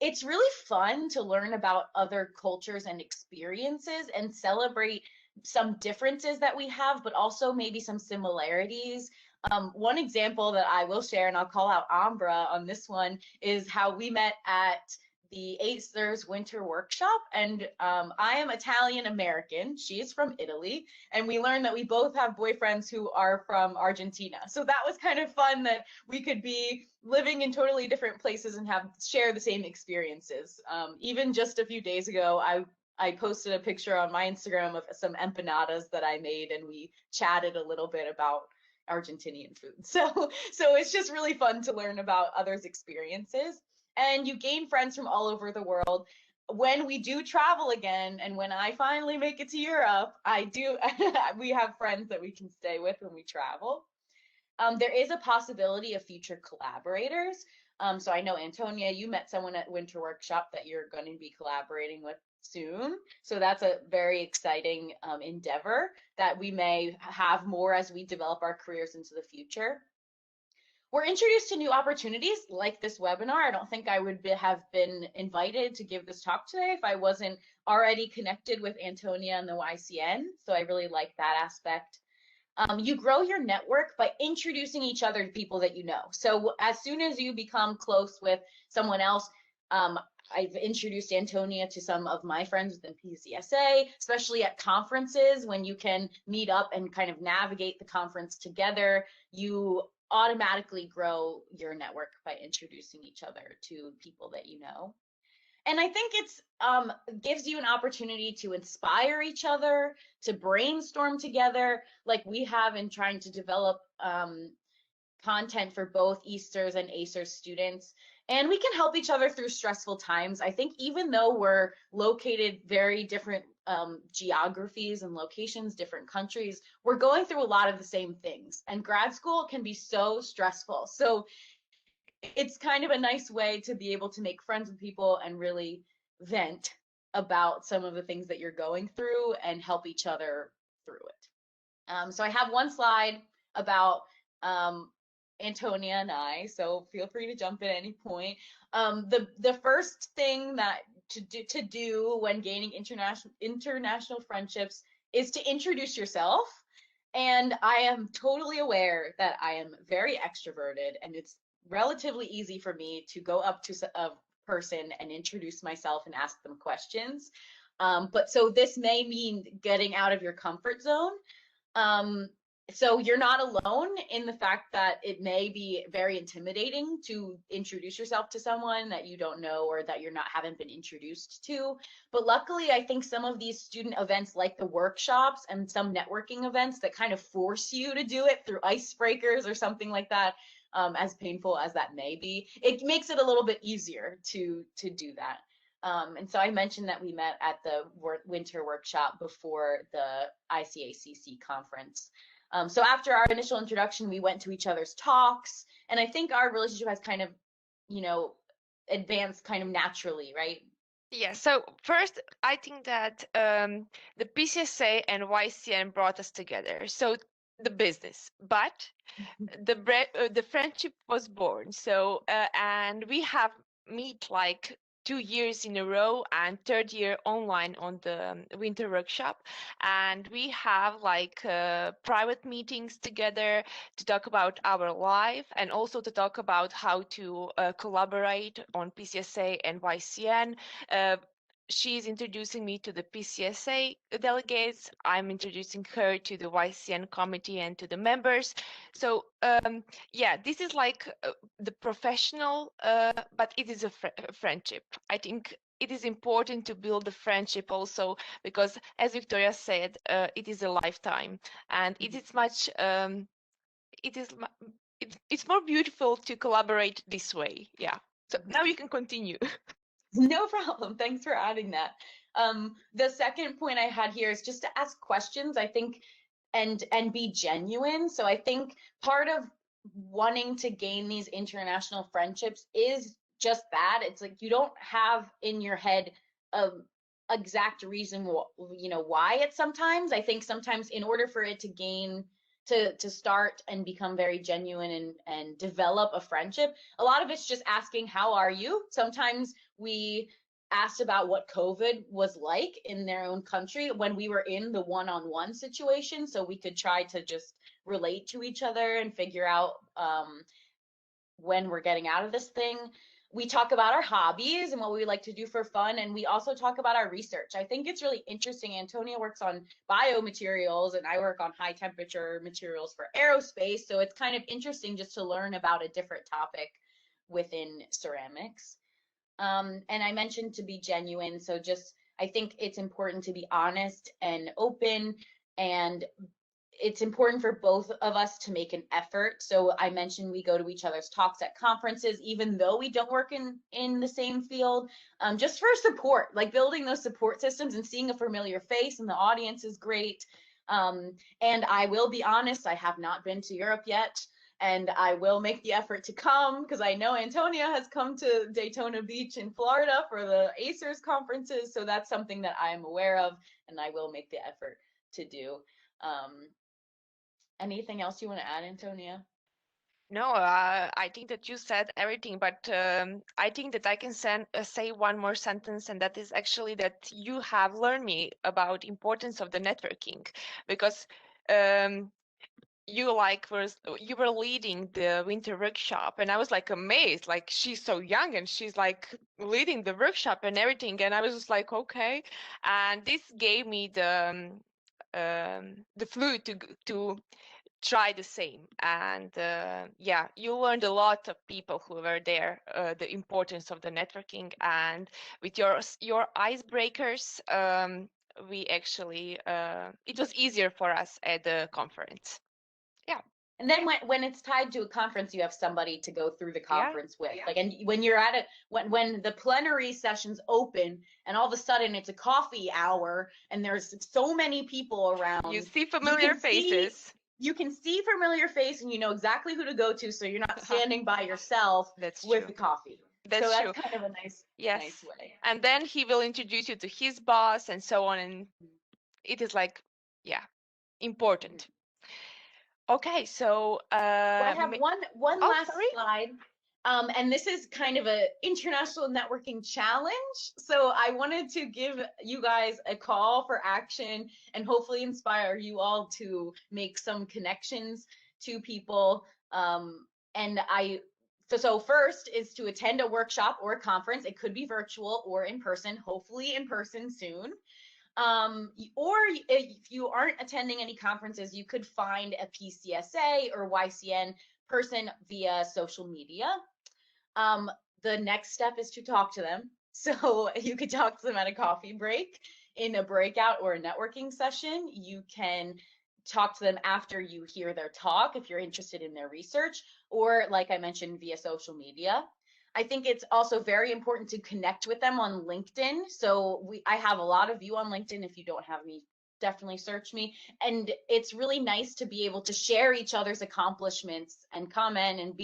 it's really fun to learn about other cultures and experiences and celebrate some differences that we have, but also maybe some similarities. One example that I will share, and I'll call out Ambra on this one, is how we met at the ACerS winter workshop, and I am Italian American. She is from Italy, and we learned that we both have boyfriends who are from Argentina. So that was kind of fun that we could be living in totally different places and share the same experiences. Even just a few days ago, I posted a picture on my Instagram of some empanadas that I made, and we chatted a little bit about Argentinian food. So it's just really fun to learn about others' experiences. And you gain friends from all over the world. When we do travel again, and when I finally make it to Europe, we have friends that we can stay with when we travel. There is a possibility of future collaborators. So I know, Antonia, you met someone at Winter Workshop that you're going to be collaborating with soon. So that's a very exciting endeavor that we may have more as we develop our careers into the future. We're introduced to new opportunities like this webinar. I don't think I would have been invited to give this talk today if I wasn't already connected with Antonia and the YCN. So I really like that aspect. You grow your network by introducing each other to people that you know. So as soon as you become close with someone else, I've introduced Antonia to some of my friends within PCSA, especially at conferences when you can meet up and kind of navigate the conference together. You automatically grow your network by introducing each other to people that you know. And I think it's gives you an opportunity to inspire each other, to brainstorm together, like we have in trying to develop content for both ACerS and ACerS students. And we can help each other through stressful times. I think even though we're located very different geographies and locations, different countries, we're going through a lot of the same things. And grad school can be so stressful. So it's kind of a nice way to be able to make friends with people and really vent about some of the things that you're going through and help each other through it. So I have one slide about Antonia and I, so feel free to jump in at any point. The first thing that to do when gaining international friendships is to introduce yourself. And I am totally aware that I am very extroverted, and it's relatively easy for me to go up to a person and introduce myself and ask them questions. But so this may mean getting out of your comfort zone. So you're not alone in the fact that it may be very intimidating to introduce yourself to someone that you don't know or that haven't been introduced to. But luckily, I think some of these student events like the workshops and some networking events that kind of force you to do it through icebreakers or something like that, as painful as that may be, it makes it a little bit easier to do that. And so I mentioned that we met at the winter workshop before the ICACC conference. So after our initial introduction, we went to each other's talks, and I think our relationship has kind of, advanced kind of naturally, right?
Yeah, so first, I think that the PCSA and YCN brought us together. So the business, but the friendship was born. So and we have meet like 2 years in a row and third year online on the winter workshop, and we have like private meetings together to talk about our life and also to talk about how to collaborate on PCSA and YCN. she's introducing me to the PCSA delegates. I'm introducing her to the YCN committee and to the members. So yeah, this is like the professional, but it is a friendship. I think it is important to build a friendship also because, as Victoria said, it is a lifetime, and it is much. It is. It's more beautiful to collaborate this way. Yeah. So now you can continue.
No problem. Thanks for adding that. The second point I had here is just to ask questions, I think, and be genuine. So I think part of wanting to gain these international friendships is just that. It's like you don't have in your head a exact reason, why it's sometimes. I think sometimes in order for it to gain to start and become very genuine and develop a friendship, a lot of it's just asking, how are you? Sometimes we asked about what COVID was like in their own country when we were in the one-on-one situation, so we could try to just relate to each other and figure out when we're getting out of this thing. We talk about our hobbies and what we like to do for fun, and we also talk about our research. I think it's really interesting. Antonia works on biomaterials and I work on high temperature materials for aerospace, so it's kind of interesting just to learn about a different topic within ceramics. And I mentioned to be genuine, so just I think it's important to be honest and open, and it's important for both of us to make an effort. So I mentioned we go to each other's talks at conferences, even though we don't work in the same field, just for support, like building those support systems and seeing a familiar face in the audience is great. And I will be honest, I have not been to Europe yet, and I will make the effort to come because I know Antonia has come to Daytona Beach in Florida for the ACerS conferences. So that's something that I am aware of, and I will make the effort to do. Anything else you want to add, Antonia?
No, I think that you said everything, but I think that I can say one more sentence, and that is actually that you have learned me about importance of the networking, because you were leading the winter workshop, and I was like amazed, like she's so young and she's like leading the workshop and everything, and I was just like, okay, and this gave me the flu to try the same. And yeah, you learned a lot of people who were there, the importance of the networking, and with your icebreakers, we actually it was easier for us at the conference. Yeah.
And then when it's tied to a conference, you have somebody to go through the
Yeah.
conference with. Like, and when you're at it, when the plenary sessions open and all of a sudden it's a coffee hour and there's so many people around,
You see familiar faces.
You can see familiar face and you know exactly who to go to, so you're not standing by yourself
That's
with
true.
the coffee.
That's
so
true.
That's kind of a nice way.
And then he will introduce you to his boss and so on, and it is like, yeah, important. Okay, so
I have one last
sorry?
slide. And this is kind of an international networking challenge. So I wanted to give you guys a call for action and hopefully inspire you all to make some connections to people. So first is to attend a workshop or a conference. It could be virtual or in person, hopefully in person soon. Or if you aren't attending any conferences, you could find a PCSA or YCN person via social media. The next step is to talk to them. So you could talk to them at a coffee break, in a breakout or a networking session. You can talk to them after you hear their talk if you're interested in their research, or like I mentioned, via social media. I think it's also very important to connect with them on LinkedIn. So I have a lot of you on LinkedIn. If you don't have me, definitely search me. And it's really nice to be able to share each other's accomplishments and comment and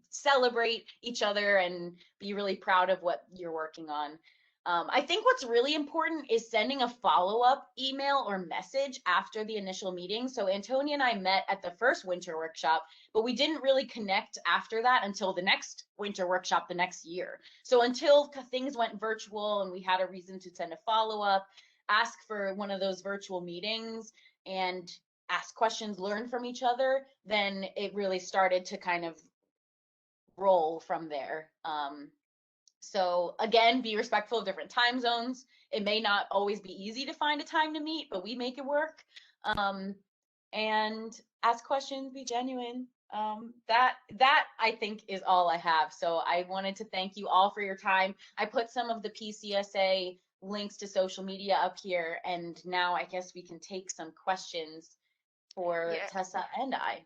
celebrate each other and be really proud of what you're working on. I think what's really important is sending a follow-up email or message after the initial meeting. So Antonia and I met at the first winter workshop, but we didn't really connect after that until the next winter workshop the next year. So until things went virtual and we had a reason to send a follow-up, ask for one of those virtual meetings and ask questions, learn from each other, then it really started to kind of roll from there. So again, be respectful of different time zones. It may not always be easy to find a time to meet, but we make it work. And ask questions, be genuine. That I think is all I have. So I wanted to thank you all for your time. I put some of the PCSA links to social media up here, and now I guess we can take some questions for
Yeah.
Tessa and I.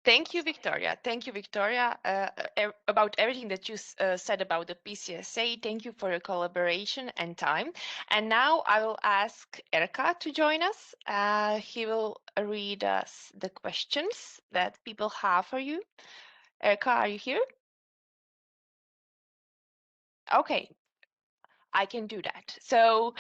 Thank you, Victoria. Thank you, Victoria, about everything that you said about the PCSA. Thank you for your collaboration and time. And now I will ask Erka to join us. He will read us the questions that people have for you. Erka, are you here? Okay, I can do that. So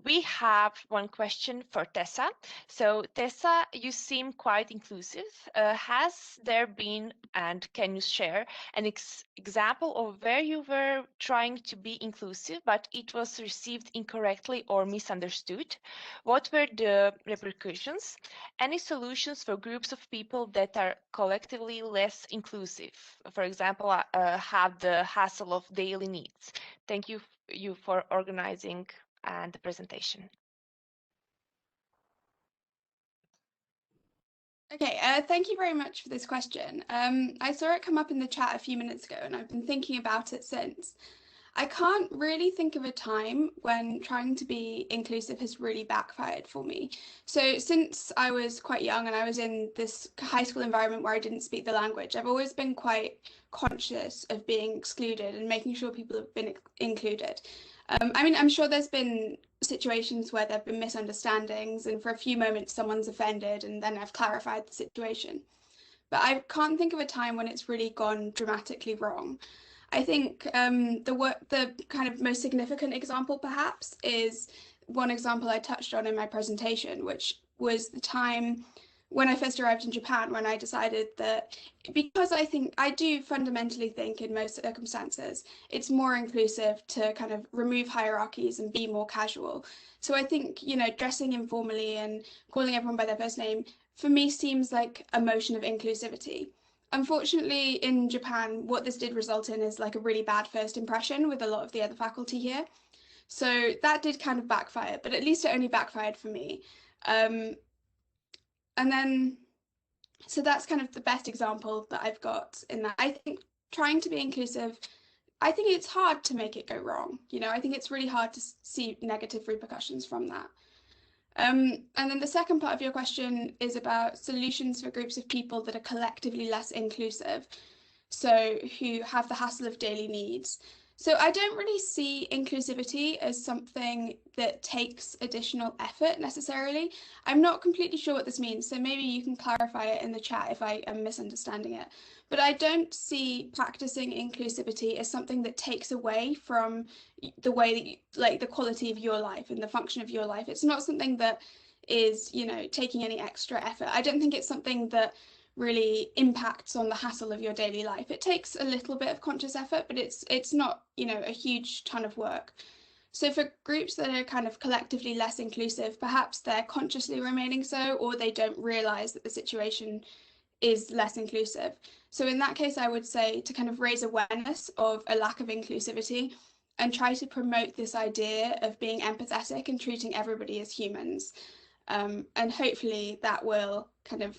we have one question for Tessa. So Tessa, you seem quite inclusive. Has there been, and can you share an example of where you were trying to be inclusive, but it was received incorrectly or misunderstood? What were the repercussions? Any solutions for groups of people that are collectively less inclusive? For example, have the hassle of daily needs. Thank you for organizing and the presentation.
Okay, thank you very much for this question. I saw it come up in the chat a few minutes ago, and I've been thinking about it since. I can't really think of a time when trying to be inclusive has really backfired for me. So since I was quite young and I was in this high school environment where I didn't speak the language, I've always been quite conscious of being excluded and making sure people have been included. I mean, I'm sure there's been situations where there have been misunderstandings and for a few moments someone's offended and then I've clarified the situation. But I can't think of a time when it's really gone dramatically wrong. I think the kind of most significant example perhaps is one example I touched on in my presentation, which was the time when I first arrived in Japan, when I decided that because I do fundamentally think in most circumstances it's more inclusive to kind of remove hierarchies and be more casual. So I think, you know, dressing informally and calling everyone by their first name for me seems like a motion of inclusivity. Unfortunately, in Japan, what this did result in is like a really bad first impression with a lot of the other faculty here. So that did kind of backfire, but at least it only backfired for me. And then, so that's kind of the best example that I've got in that. I think trying to be inclusive, I think it's hard to make it go wrong. You know, I think it's really hard to see negative repercussions from that. And then the second part of your question is about solutions for groups of people that are collectively less inclusive, so who have the hassle of daily needs. So I don't really see inclusivity as something that takes additional effort necessarily. I'm not completely sure what this means, so maybe you can clarify it in the chat if I am misunderstanding it. But I don't see practicing inclusivity as something that takes away from the way that you, like the quality of your life and the function of your life. It's not something that is, you know, taking any extra effort. I don't think it's something that really impacts on the hassle of your daily life. It takes a little bit of conscious effort, but it's not, you know, a huge ton of work. So for groups that are kind of collectively less inclusive, perhaps they're consciously remaining so, or they don't realize that the situation is less inclusive. So in that case, I would say to kind of raise awareness of a lack of inclusivity and try to promote this idea of being empathetic and treating everybody as humans. And hopefully that will kind of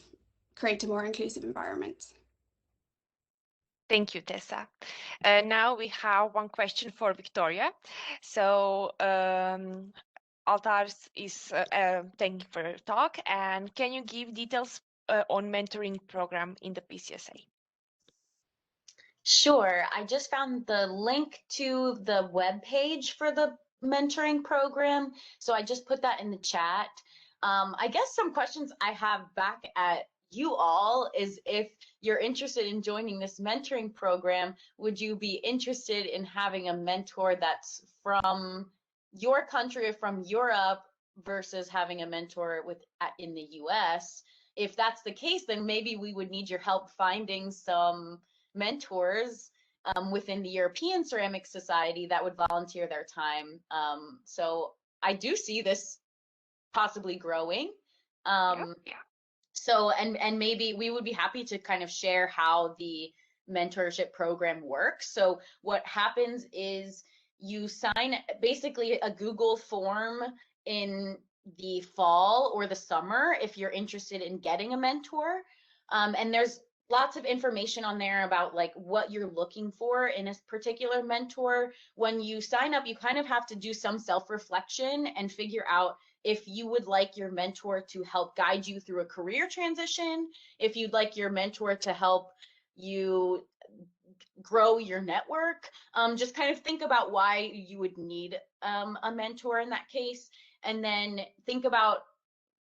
create a more inclusive environment.
Thank you, Tessa. Now we have one question for Victoria. So Altars is thank you for your talk, and can you give details on mentoring program in the PCSA?
Sure. I just found the link to the web page for the mentoring program. So I just put that in the chat. I guess some questions I have back at you all is if you're interested in joining this mentoring program, would you be interested in having a mentor that's from your country or from Europe versus having a mentor in the US? If that's the case, then maybe we would need your help finding some mentors within the European Ceramic Society that would volunteer their time. So I do see this possibly growing.
Yeah.
So and maybe we would be happy to kind of share how the mentorship program works. So what happens is you sign basically a Google form in the fall or the summer if you're interested in getting a mentor. And there's lots of information on there about like what you're looking for in a particular mentor. When you sign up, you kind of have to do some self-reflection and figure out if you would like your mentor to help guide you through a career transition, if you'd like your mentor to help you grow your network. Just kind of think about why you would need a mentor in that case, and then think about,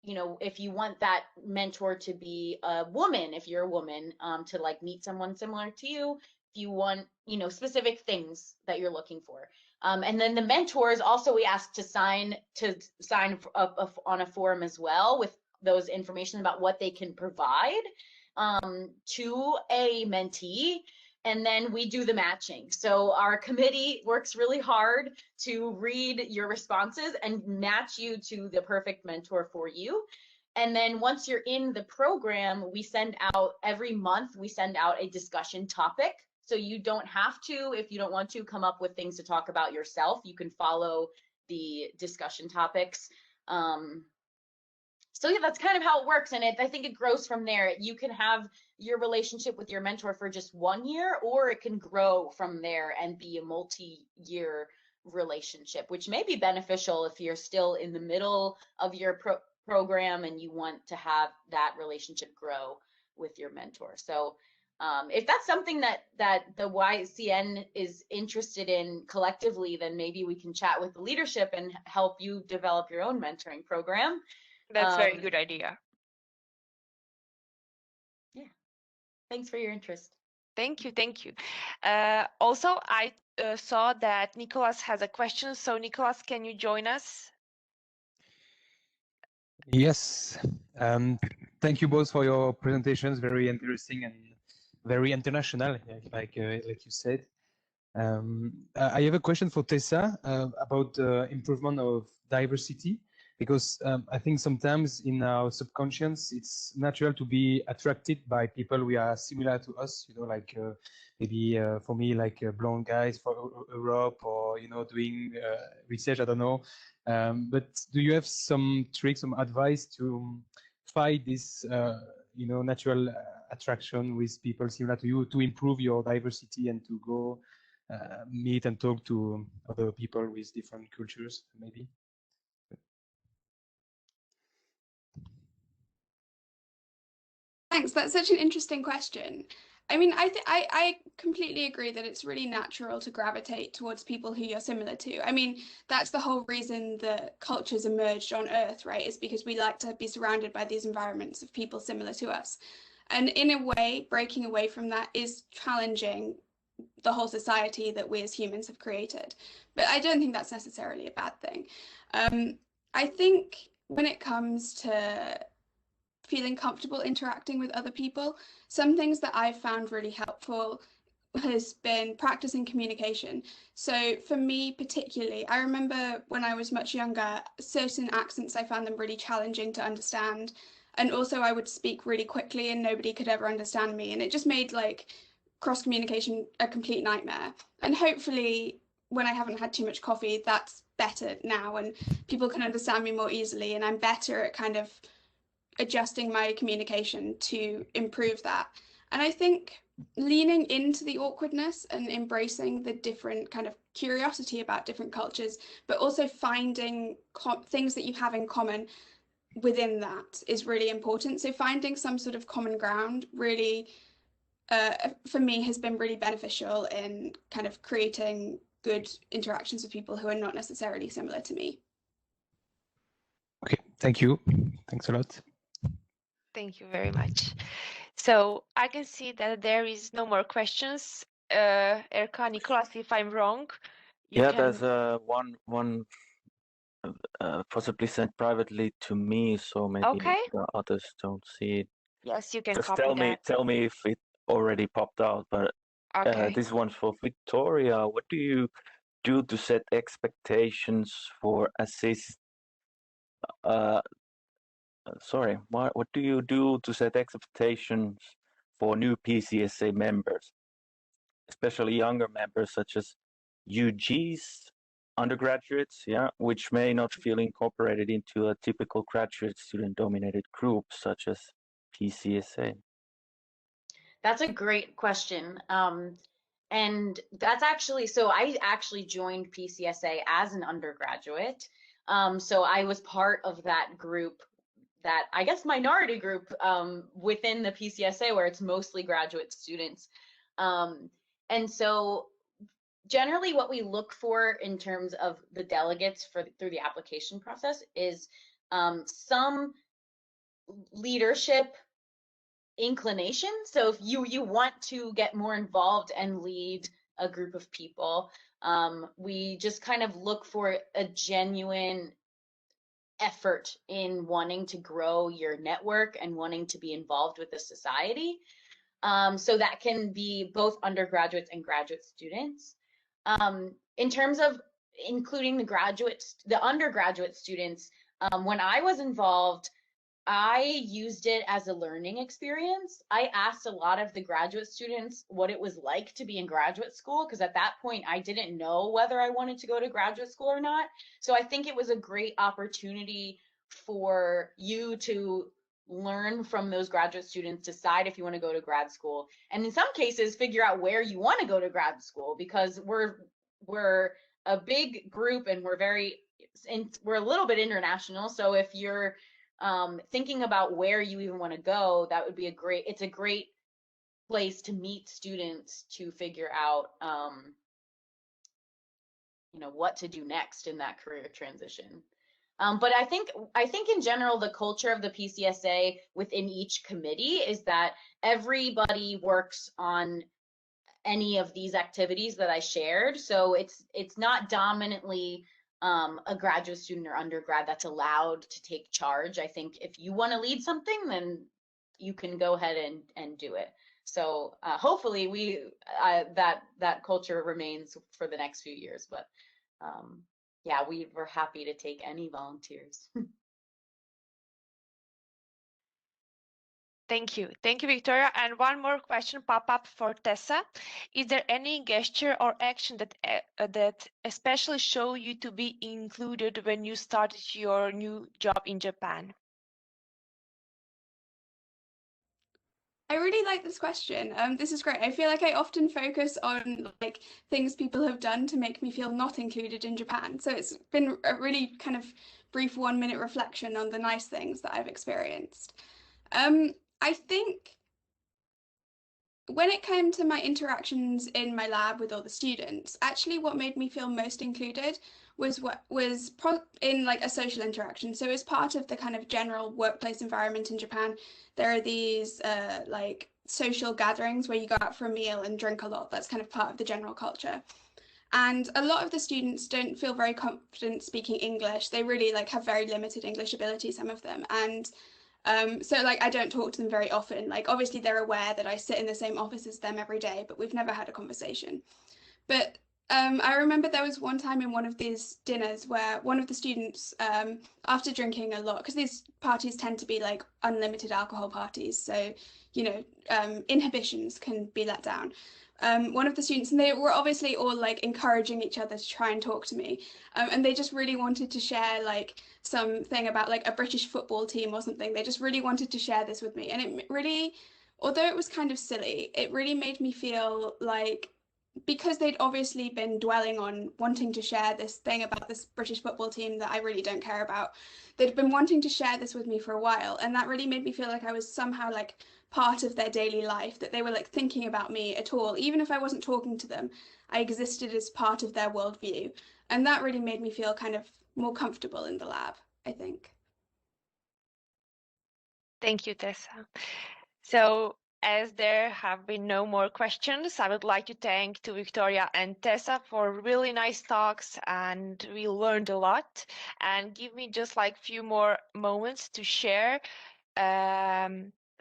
you know, if you want that mentor to be a woman, if you're a woman, to like meet someone similar to you, if you want, you know, specific things that you're looking for. And then the mentors also we ask to sign up on a form as well with those information about what they can provide to a mentee. And then we do the matching. So our committee works really hard to read your responses and match you to the perfect mentor for you. And then once you're in the program, we send out every month, we send out a discussion topic. So you don't have to, if you don't want to, come up with things to talk about yourself. You can follow the discussion topics. So yeah, that's kind of how it works. And I think it grows from there. You can have your relationship with your mentor for just 1 year, or it can grow from there and be a multi-year relationship, which may be beneficial if you're still in the middle of your program and you want to have that relationship grow with your mentor. So if that's something that the YCN is interested in collectively, then maybe we can chat with the leadership and help you develop your own mentoring program.
That's a very good idea.
Yeah, thanks for your interest.
Thank you, thank you. Also, I saw that Nicholas has a question. So Nicholas, can you join us?
Yes, thank you both for your presentations. Very interesting and very international, like you said. I have a question for Tessa about the improvement of diversity, because I think sometimes in our subconscious it's natural to be attracted by people who are similar to us, you know, like maybe for me, like blonde guys for Europe, or, you know, doing research, I don't know. But do you have some tricks, some advice to fight this, you know, natural attraction with people similar to you, to improve your diversity and to go meet and talk to other people with different cultures, maybe?
Thanks. That's such an interesting question. I mean, I completely agree that it's really natural to gravitate towards people who you're similar to. I mean, that's the whole reason that cultures emerged on Earth, right? Is because we like to be surrounded by these environments of people similar to us. And in a way, breaking away from that is challenging the whole society that we as humans have created. But I don't think that's necessarily a bad thing. I think when it comes to feeling comfortable interacting with other people, some things that I've found really helpful has been practicing communication. So for me particularly, I remember when I was much younger, certain accents, I found them really challenging to understand. And also I would speak really quickly and nobody could ever understand me. And it just made like cross communication a complete nightmare. And hopefully when I haven't had too much coffee, that's better now and people can understand me more easily, and I'm better at kind of adjusting my communication to improve that. And I think leaning into the awkwardness and embracing the different kind of curiosity about different cultures, but also finding things that you have in common within that is really important. So finding some sort of common ground really, for me, has been really beneficial in kind of creating good interactions with people who are not necessarily similar to me.
Okay, thank you. Thanks a lot.
Thank you very much. So I can see that there is no more questions. Erka, Nicholas, if I'm wrong, you
Yeah,
can...
there's one possibly sent privately to me, so maybe
Okay.
the others don't see it.
Yes, you can
Just
copy that.
tell me if it already popped out. But
Okay.
this one's for Victoria. What do you do to set expectations for assist? Sorry, what do you do to set expectations for new PCSA members? especially younger members such as UGs, undergraduates, yeah, which may not feel incorporated into a typical graduate student dominated group such as PCSA?
That's a great question. And that's actually, so I actually joined PCSA as an undergraduate. So I was part of that group, that I guess minority group within the PCSA, where it's mostly graduate students. And so generally what we look for in terms of the delegates through the application process is some leadership inclination. So if you want to get more involved and lead a group of people, we just kind of look for a genuine effort in wanting to grow your network and wanting to be involved with the society. So that can be both undergraduates and graduate students. In terms of including the undergraduate students, when I was involved, I used it as a learning experience. I asked a lot of the graduate students what it was like to be in graduate school, because at that point I didn't know whether I wanted to go to graduate school or not. So I think it was a great opportunity for you to learn from those graduate students, decide if you want to go to grad school, and in some cases figure out where you want to go to grad school, because we're a big group and we're a little bit international. So if you're thinking about where you even want to go, that would be it's a great place to meet students to figure out, what to do next in that career transition. But I think in general, the culture of the PCSA within each committee is that everybody works on any of these activities that I shared. So it's not dominantly a graduate student or undergrad that's allowed to take charge. I think if you want to lead something, then you can go ahead and do it. So hopefully that culture remains for the next few years. But yeah, we're happy to take any volunteers.
Thank you, Victoria. And one more question pop up for Tessa. Is there any gesture or action that especially show you to be included when you started your new job in Japan?
I really like this question. This is great. I feel like I often focus on like things people have done to make me feel not included in Japan. So it's been a really kind of brief 1-minute reflection on the nice things that I've experienced. I think when it came to my interactions in my lab with all the students, actually what made me feel most included was in like a social interaction. So as part of the kind of general workplace environment in Japan, there are these like social gatherings where you go out for a meal and drink a lot. That's kind of part of the general culture. And a lot of the students don't feel very confident speaking English. They really like have very limited English ability, some of them. And so like I don't talk to them very often. Like obviously they're aware that I sit in the same office as them every day, but we've never had a conversation. But I remember there was one time in one of these dinners where one of the students, after drinking a lot, because these parties tend to be like unlimited alcohol parties, so inhibitions can be let down. One of the students, and they were obviously all like encouraging each other to try and talk to me, and they just really wanted to share like something about like a British football team or something. They just really wanted to share this with me, and it really, although it was kind of silly, it really made me feel like, because they'd obviously been dwelling on wanting to share this thing about this British football team that I really don't care about, they'd been wanting to share this with me for a while, and that really made me feel like I was somehow like part of their daily life, that they were like thinking about me at all. Even if I wasn't talking to them, I existed as part of their worldview, and that really made me feel kind of more comfortable in the lab, I think.
Thank you, Tessa. So as there have been no more questions, I would like to thank to Victoria and Tessa for really nice talks, and we learned a lot. And give me just like few more moments to share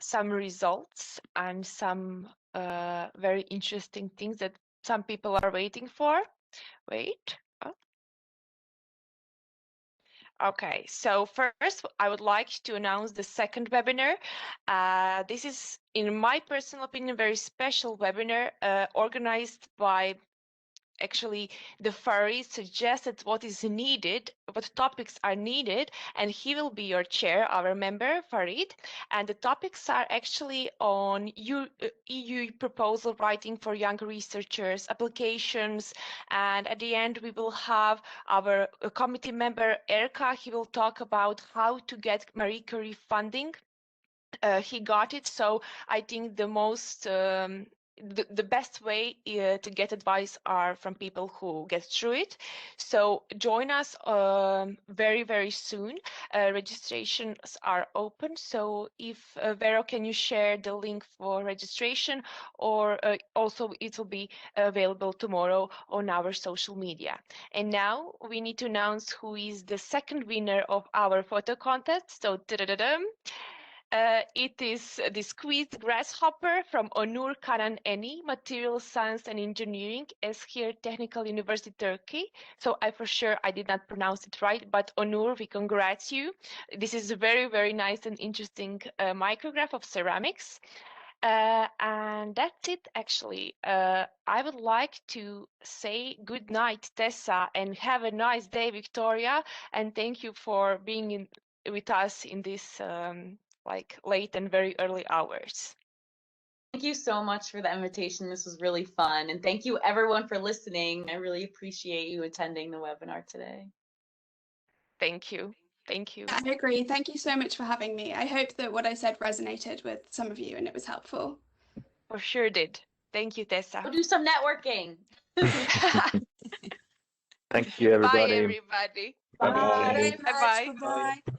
some results and some very interesting things that some people are waiting for. Wait. Oh. Okay, so first I would like to announce the second webinar. This is, in my personal opinion, a very special webinar organized by actually the Farid suggested what is needed, what topics are needed, and he will be your chair, our member Farid. And the topics are actually on EU proposal writing for young researchers, applications, and at the end we will have our committee member Erka. He will talk about how to get Marie Curie funding. He got it, so I think the most the best way to get advice are from people who get through it. So join us very, very soon. Registrations are open. So if Vero, can you share the link for registration, or also it will be available tomorrow on our social media. And now we need to announce who is the second winner of our photo contest. So it is the squeezed grasshopper from Onur Kanan Eni, Material Science and Engineering, Eskişehir Technical University, Turkey. So I for sure I did not pronounce it right, but Onur, we congrats you. This is a very, very nice and interesting micrograph of ceramics. And that's it, actually. I would like to say good night, Tessa, and have a nice day, Victoria. And thank you for being with us in this like late and very early hours.
Thank you so much for the invitation. This was really fun. And thank you everyone for listening. I really appreciate you attending the webinar today.
Thank you. Thank you.
I agree. Thank you so much for having me. I hope that what I said resonated with some of you and it was helpful.
For sure did. Thank you, Tessa.
Go do some networking.
Thank you, everybody.
Bye, everybody.
Bye-bye.
Thank you very much.
Bye-bye.
Bye-bye.